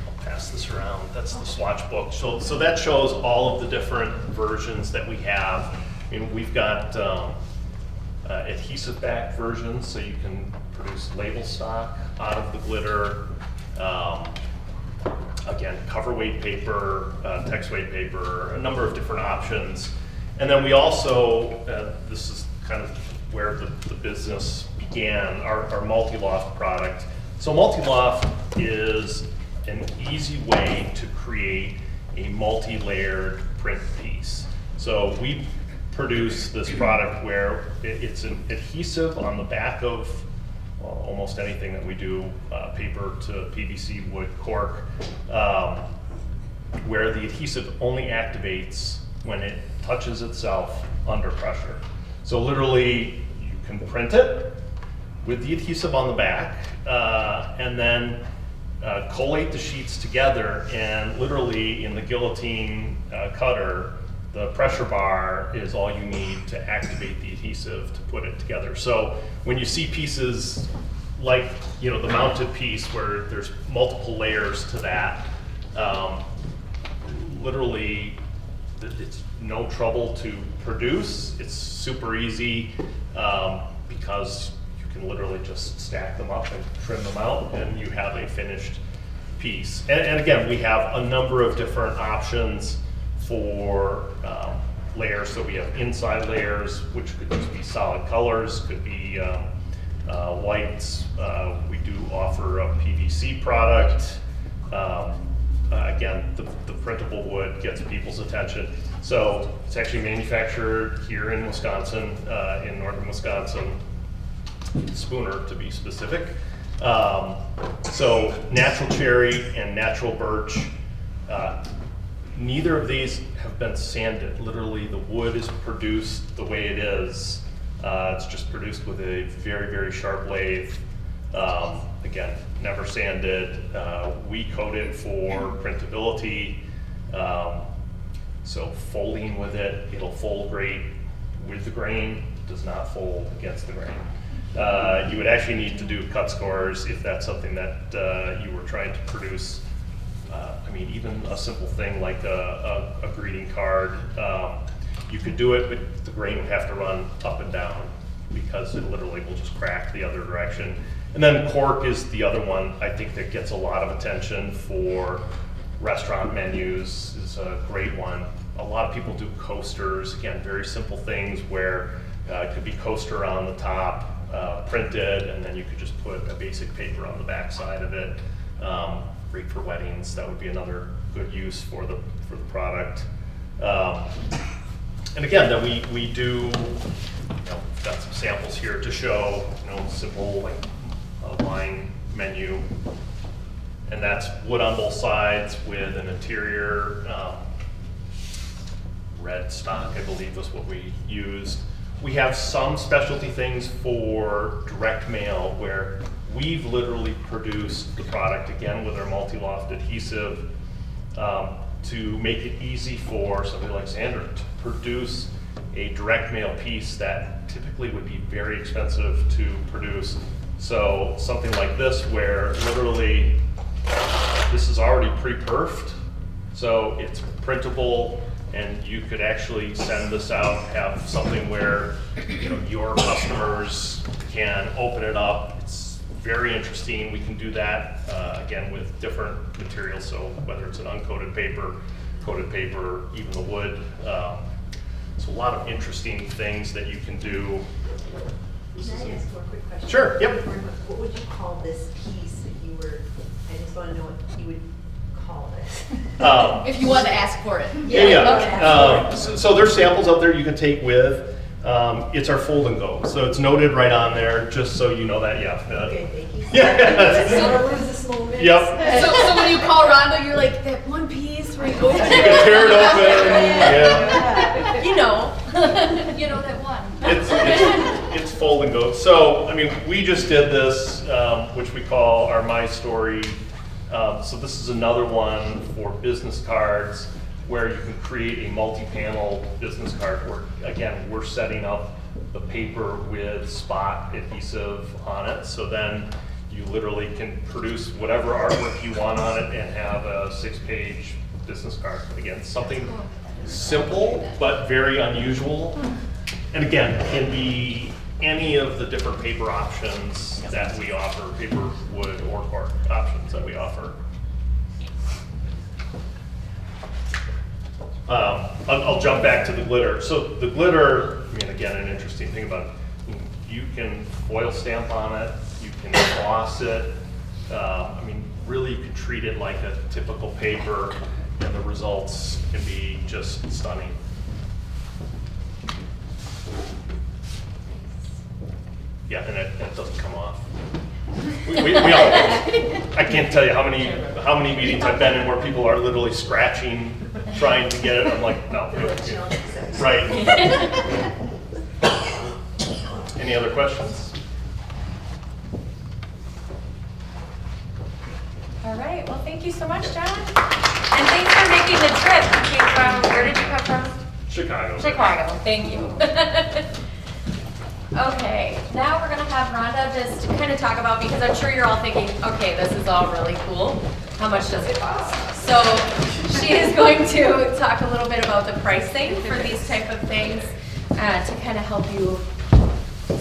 I'll pass this around. That's the swatch book. So that shows all of the different versions that we have. I mean, we've got adhesive back versions, so you can produce label stock out of the glitter. Again, cover weight paper, text weight paper, a number of different options. And then we also, this is kind of where the business began, our multi-loft product. So multi-loft is an easy way to create a multi-layered print piece. So we produce this product where it's an adhesive on the back of almost anything that we do, paper to PVC, wood, cork, where the adhesive only activates when it touches itself under pressure. So literally, you can print it with the adhesive on the back, and then collate the sheets together, and literally in the guillotine cutter, the pressure bar is all you need to activate the adhesive to put it together. So when you see pieces like, the mounted piece where there's multiple layers to that, literally it's no trouble to produce. It's super easy because you can literally just stack them up and trim them out, and you have a finished piece. And again, we have a number of different options for layers. So we have inside layers, which could just be solid colors, could be whites. We do offer a PVC product. Again, the printable wood gets people's attention. So it's actually manufactured here in Wisconsin, in northern Wisconsin, Spooner to be specific. So natural cherry and natural birch. Neither of these have been sanded. Literally, the wood is produced the way it is. It's just produced with a very, very sharp lathe. Again, never sanded. We coat it for printability. So folding with it, it'll fold great with the grain. It does not fold against the grain. You would actually need to do cut scores if that's something that you were trying to produce. I mean, even a simple thing like a greeting card, you could do it, but the grain would have to run up and down because it literally will just crack the other direction. And then cork is the other one I think that gets a lot of attention for restaurant menus, is a great one. A lot of people do coasters, again, very simple things where it could be coaster on the top, printed, and then you could just put a basic paper on the back side of it. Great for weddings. That would be another good use for the product. And again, then we do, we've got some samples here to show, simple like a wine menu, and that's wood on both sides with an interior red stock, I believe was what we used. We have some specialty things for direct mail where we've literally produced the product, again, with our multi-loft adhesive. to make it easy for somebody like Zander to produce a direct mail piece that typically would be very expensive to produce. So something like this where literally this is already pre-perfed, so it's printable, and you could actually send this out, have something where your customers can open it up. It's very interesting. We can do that again with different materials, so whether it's an uncoated paper, coated paper, even the wood. So a lot of interesting things that you can do. Can I ask one quick question? Sure, yep. What would you call this piece if you were, I just want to know what you would call this. If you want to ask for it. Yeah. So there's samples out there you can take with. It's our fold and go. So it's noted right on there, just so you know that, yeah. Okay, thank you. Yeah. Never lose this moment. Yep. So when you call Rhonda, you're like, that one piece where you open You can tear it open. Yeah. You know. You know that one. It's fold and go. So, I mean, we just did this, which we call our My Story. So this is another one for business cards where you can create a multi-panel business card where, again, we're setting up the paper with spot adhesive on it. So then you literally can produce whatever artwork you want on it and have a 6-page business card. Again, something simple but very unusual. And again, can be any of the different paper options that we offer, paper, wood, or cork options that we offer. I'll jump back to the glitter. So the glitter, I mean, again, an interesting thing about it, you can foil stamp on it, you can gloss it. I mean, really you can treat it like a typical paper and the results can be just stunning. Yeah, and it doesn't come off. We all, I can't tell you how many meetings I've been in where people are literally scratching, trying to get it. I'm like, no. Right. Any other questions? All right, well, thank you so much, John. And thanks for making the trip. You came from, where did you come from? Chicago. Chicago, thank you. Okay, now we're gonna have Rhonda just kind of talk about, because I'm sure you're all thinking, okay, this is all really cool. How much does it cost? So she is going to talk a little bit about the pricing for these type of things to kind of help you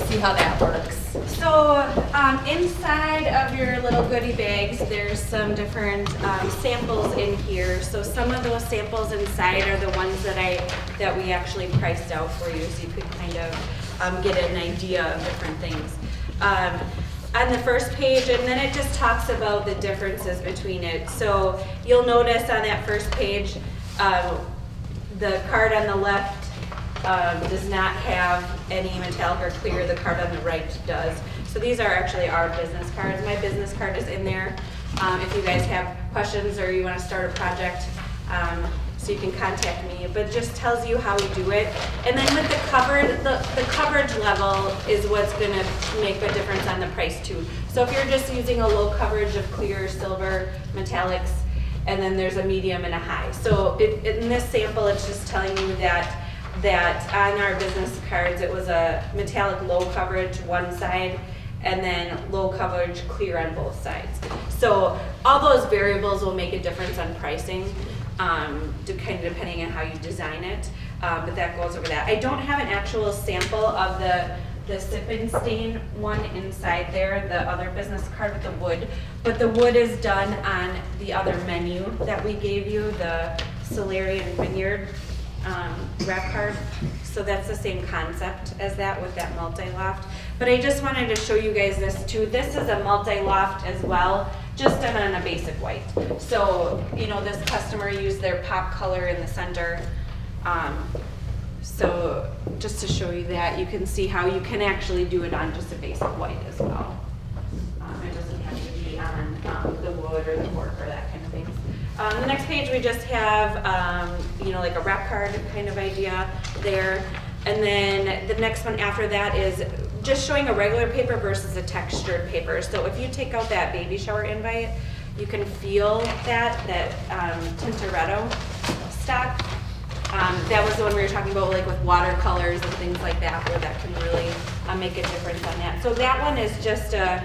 see how that works. So inside of your little goodie bags, there's some different samples in here. So some of those samples inside are the ones that we actually priced out for you, so you could kind of get an idea of different things. On the first page, and then it just talks about the differences between it. So you'll notice on that first page, the card on the left does not have any metallic or clear. The card on the right does. So these are actually our business cards. My business card is in there. If you guys have questions or you want to start a project, so you can contact me, but it just tells you how we do it. And then with the coverage level is what's going to make a difference on the price too. So if you're just using a low coverage of clear, silver, metallics, and then there's a medium and a high. So in this sample, it's just telling you that on our business cards, it was a metallic low coverage one side, and then low coverage clear on both sides. So all those variables will make a difference on pricing. Kind of depending on how you design it, but that goes over that. I don't have an actual sample of the sip and stain one inside there, the other business card with the wood, but the wood is done on the other menu that we gave you, the Solarian Vineyard wrap card. So that's the same concept as that with that multi-loft. But I just wanted to show you guys this too. This is a multi-loft as well, just done on a basic white. So, you know, this customer used their pop color in the center. So just to show you that, you can see how you can actually do it on just a basic white as well. It doesn't have to be on the wood or the cork or that kind of thing. The next page we just have, you know, like a wrap card kind of idea there. And then the next one after that is just showing a regular paper versus a textured paper. So if you take out that baby shower invite, you can feel that Tintoretto stock. That was the one we were talking about, like with watercolors and things like that, where that can really make a difference on that. So that one is just a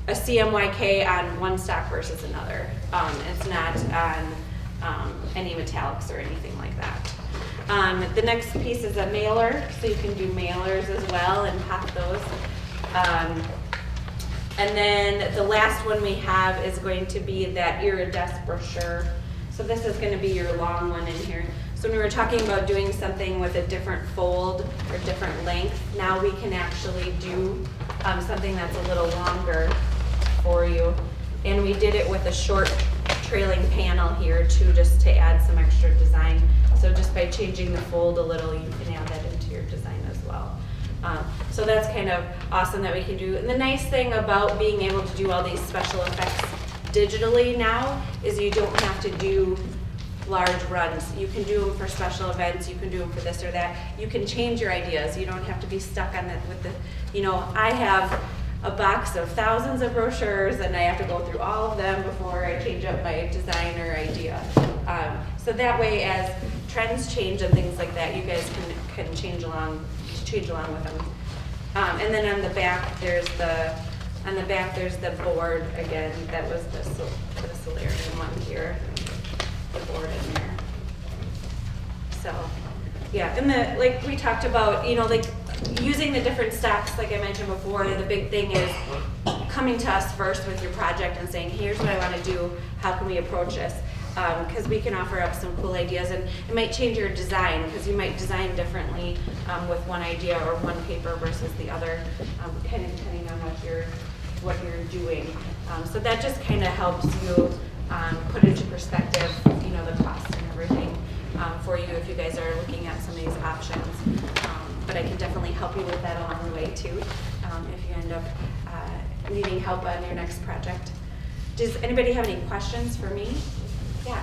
CMYK on one stock versus another. It's not on any metallics or anything like that. The next piece is a mailer, so you can do mailers as well and pop those. And then the last one we have is going to be that iridescent brochure. So this is going to be your long one in here. So when we were talking about doing something with a different fold or different length, now we can actually do something that's a little longer for you. And we did it with a short trailing panel here too, just to add some extra design. So just by changing the fold a little, you can add that into your design as well. So that's kind of awesome that we can do. And the nice thing about being able to do all these special effects digitally now is you don't have to do large runs. You can do them for special events, you can do them for this or that. You can change your ideas. You don't have to be stuck on that with the, you know, I have a box of thousands of brochures and I have to go through all of them before I change up my design or idea. So that way, as trends change and things like that, you guys can change along with them. And then on the back, there's the board again. That was the Solarium one here. The board in there. So, yeah, and like we talked about, you know, like using the different stocks, like I mentioned before. The big thing is coming to us first with your project and saying, here's what I want to do. How can we approach this? Because we can offer up some cool ideas, and it might change your design because you might design differently with one idea or one paper versus the other, kind of depending on what you're doing. So that just kind of helps you put into perspective, you know, the cost and everything for you if you guys are looking at some of these options. But I can definitely help you with that along the way too, if you end up needing help on your next project. Does anybody have any questions for me? Yeah.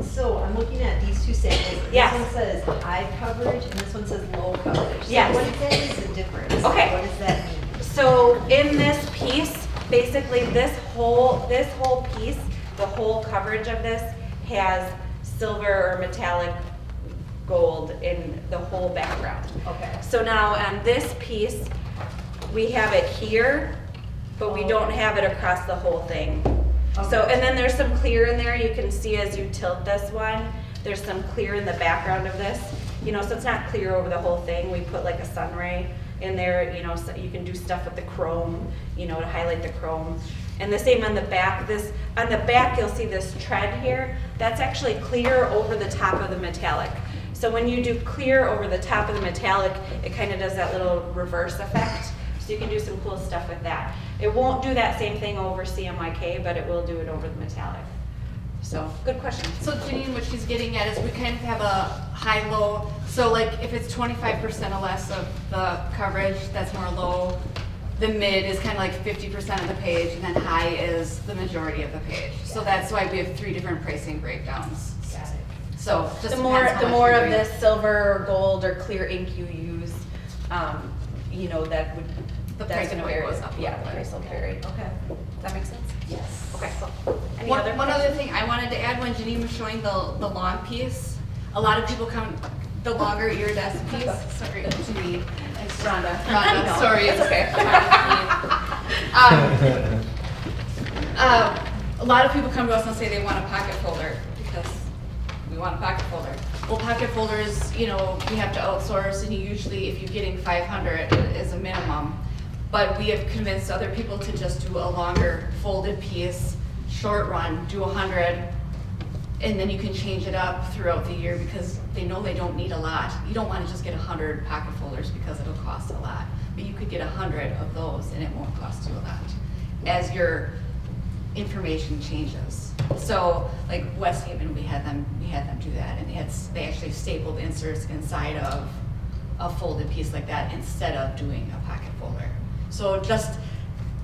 So I'm looking at these two samples. Yes. This one says high coverage and this one says low coverage. So Yes. what exactly is the difference? Okay. What does that mean? So in this piece, basically this whole piece, the whole coverage of this has silver or metallic gold in the whole background. Okay. So now on this piece, we have it here, but we don't have it across the whole thing. So, and then there's some clear in there. You can see as you tilt this one, there's some clear in the background of this. You know, so it's not clear over the whole thing. We put like a sun ray in there, you know, so you can do stuff with the chrome, you know, to highlight the chrome. And the same on the back. On the back, you'll see this tread here. That's actually clear over the top of the metallic. So when you do clear over the top of the metallic, it kind of does that little reverse effect. So you can do some cool stuff with that. It won't do that same thing over CMYK, but it will do it over the metallic. So, good question. So Janine, what she's getting at is we kind of have a high-low, so like if it's 25% or less of the coverage, that's more low. The mid is kind of like 50% of the page, and then high is the majority of the page. So that's why we have 3 different pricing breakdowns. Got it. So just The more depends how much you of bring. this silver or gold or clear ink you use, you know, that's price gonna point vary. goes up a Yeah, little the bit. price will vary. Okay. Does that make sense? Yes. Okay. Any One other other questions? thing I wanted to add when Janine was showing the long piece, a lot of people come, the longer iridescent piece, sorry, Janine. Rhonda. Rhonda, sorry. It's okay. A lot of people come to us and say they want a pocket folder because we want a pocket folder. Well, pocket folders, you know, we have to outsource, and usually if you're getting 500 is a minimum. But we have convinced other people to just do a longer folded piece, short run, do 100, and then you can change it up throughout the year because they know they don't need a lot. You don't want to just get 100 pocket folders because it'll cost a lot. But you could get 100 of those and it won't cost you a lot as your information changes. So like West Haven, we had them do that, and they actually stapled inserts inside of a folded piece like that instead of doing a pocket folder. So just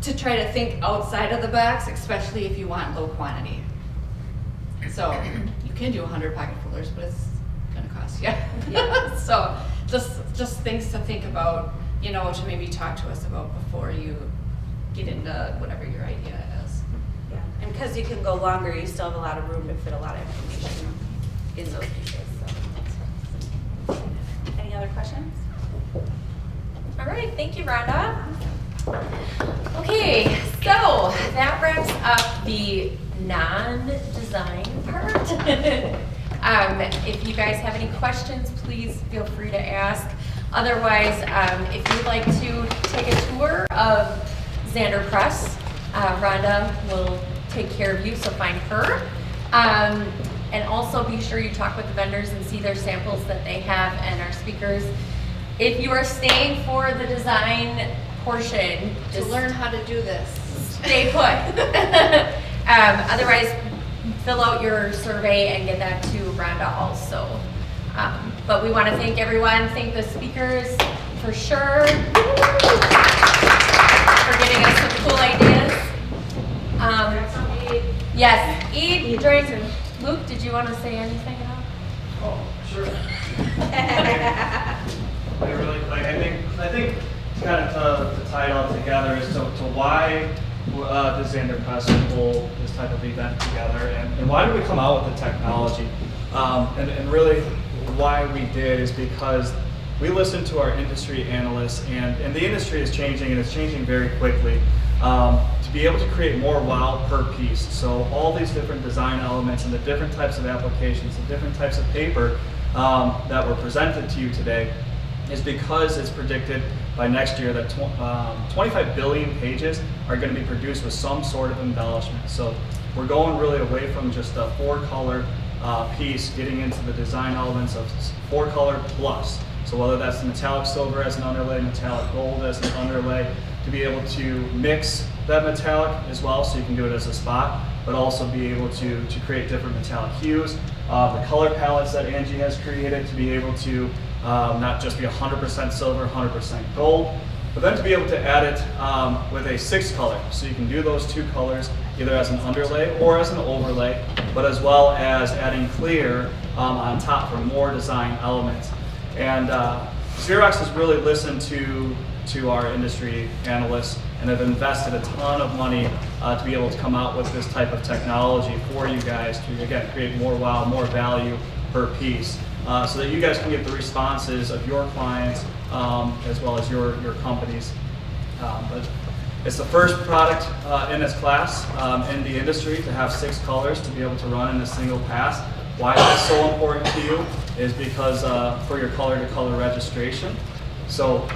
to try to think outside of the box, especially if you want low quantity. So you can do 100 pocket folders, but it's gonna cost you. Yeah. So just things to think about, you know, to maybe talk to us about before you get into whatever your idea is. Yeah. And because you can go longer, you still have a lot of room to fit a lot of information in those pieces. questions? All right, thank you, Rhonda. Okay, so that wraps up the non-design part. If you guys have any questions, please feel free to ask. Otherwise, if you'd like to take a tour of Zander Press, Rhonda will take care of you, so find her. And also be sure you talk with the vendors and see their samples that they have and our speakers. If you are staying for the design portion, To just learn how to do this. stay put. Otherwise, fill out your survey and get that to Rhonda also. But we want to thank everyone, thank the speakers for sure, for giving us some cool ideas. Yes, Eid, drink. Luke, did you want to say anything at all? Oh, sure. I think kind of to tie it all together is to why does Zander Press pull this type of event together, and why did we come out with the technology? And really why we did is because we listened to our industry analysts, and the industry is changing, and it's changing very quickly. To be able to create more wow per piece. So all these different design elements and the different types of applications, the different types of paper that were presented to you today is because it's predicted by next year that 25 billion pages are going to be produced with some sort of embellishment. So we're going really away from just a 4-color piece, getting into the design elements of 4-color plus. So whether that's the metallic silver as an underlay, metallic gold as an underlay, to be able to mix that metallic as well, so you can do it as a spot, but also be able to create different metallic hues. The color palettes that Angie has created to be able to not just be 100% silver, 100% gold, but then to be able to add it with a 6th color. So you can do those 2 colors either as an underlay or as an overlay, but as well as adding clear on top for more design elements. And Xerox has really listened to our industry analysts and have invested a ton of money to be able to come out with this type of technology for you guys to, again, create more wow, more value per piece, so that you guys can get the responses of your clients as well as your companies. But it's the first product in its class in the industry to have 6 colors to be able to run in a single pass. Why that's so important to you is because for your color-to-color registration. So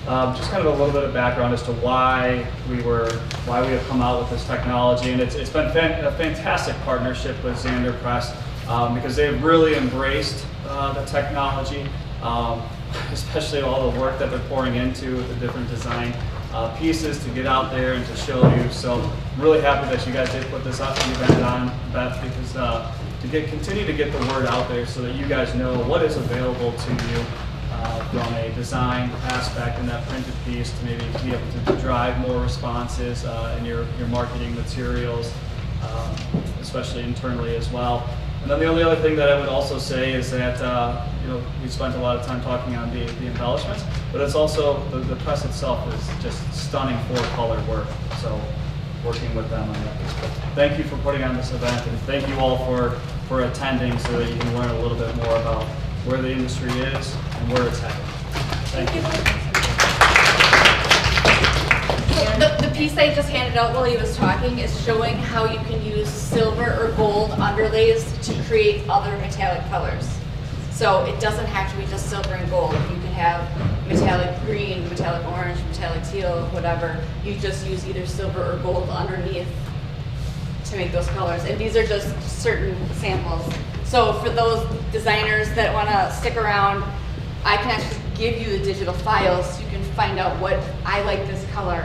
just kind of a little bit of background as to why we have come out with this technology, and it's been a fantastic partnership with Zander Press because they've really embraced the technology, especially all the work that they're pouring into the different design pieces to get out there and to show you. So I'm really happy that you guys did put this up and you ran it on, Beth, because to continue to get the word out there so that you guys know what is available to you from a design aspect in that printed piece, to maybe be able to drive more responses in your marketing materials, especially internally as well. And then the only other thing that I would also say is that we spent a lot of time talking on the embellishments, but it's also the press itself is just stunning 4-color work. So working with them on that. Thank you for putting on this event, and thank you all for attending so that you can learn a little bit more about where the industry is and where it's headed. Thank you. So the piece I just handed out while he was talking is showing how you can use silver or gold underlays to create other metallic colors. So it doesn't have to be just silver and gold. You can have metallic green, metallic orange, metallic teal, whatever. You just use either silver or gold underneath to make those colors. And these are just certain samples. So for those designers that want to stick around, I can actually give you the digital files so you can find out what I like this color.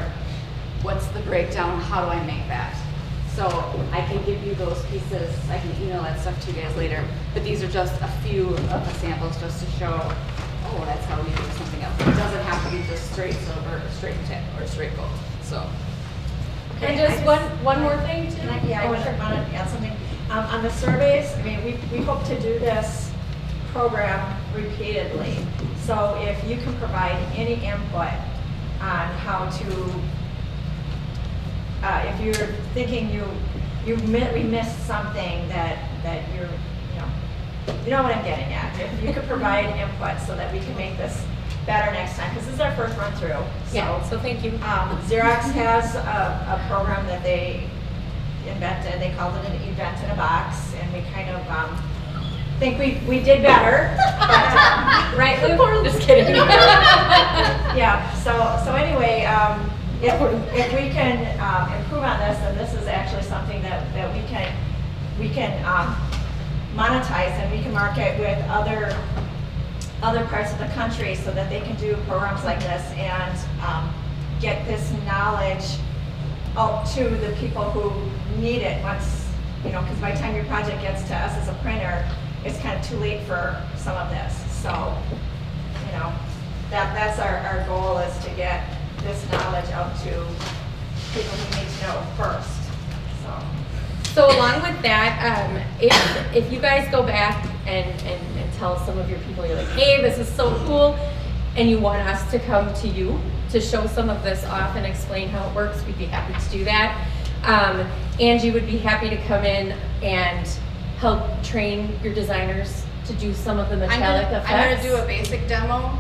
What's the breakdown? How do I make that? So I can give you those pieces. I can email that stuff to you guys later. But these are just a few of the samples just to show, oh, that's how we do something else. It doesn't have to be just straight silver, or straight tin, or straight gold. So. And just one more thing too. I wanted to add something. On the surveys, I mean, we hope to do this program repeatedly. So if you can provide any input on how to, if you're thinking we missed something that you're, you know what I'm getting at. If you could provide input so that we can make this better next time, because this is our first run through. Yeah, so thank you. Xerox has a program that they invented. They called it an event in a box, and we kind of think we did better. But, right, Luke? Just kidding. Yeah. So anyway, if we can improve on this, then this is actually something that we can monetize, and we can market with other parts of the country so that they can do programs like this and get this knowledge out to the people who need it once, because by the time your project gets to us as a printer, it's kind of too late for some of this. So, that's our goal, is to get this knowledge out to people who need to know first. So along with that, if you guys go back and tell some of your people, you're like, hey, this is so cool, and you want us to come to you to show some of this off and explain how it works, we'd be happy to do that. Angie would be happy to come in and help train your designers to do some of the metallic effects. I'm going to do a basic demo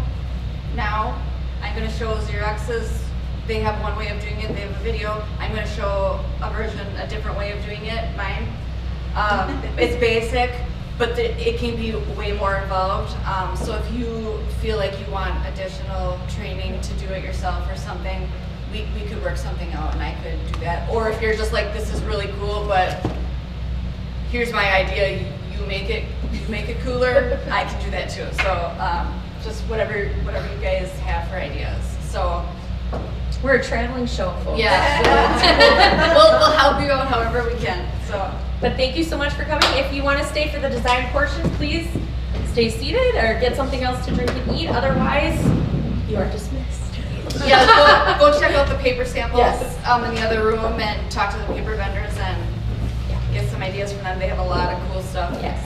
now. I'm going to show Xerox's. They have one way of doing it. They have a video. I'm going to show a different way of doing it, mine. It's basic, but it can be way more involved. So if you feel like you want additional training to do it yourself or something, we could work something out and I could do that. Or if you're just like, this is really cool, but here's my idea, you make it cooler, I can do that too. So just whatever you guys have for ideas. So we're a traveling show, folks. Yeah, we'll help you out however we can. So, but thank you so much for coming. If you want to stay for the design portion, please stay seated or get something else to drink and eat. Otherwise, you are dismissed. Yeah, go check out the paper samples Yes. in the other room and talk to the paper vendors and get some ideas from them. They have a lot of cool stuff. Yes.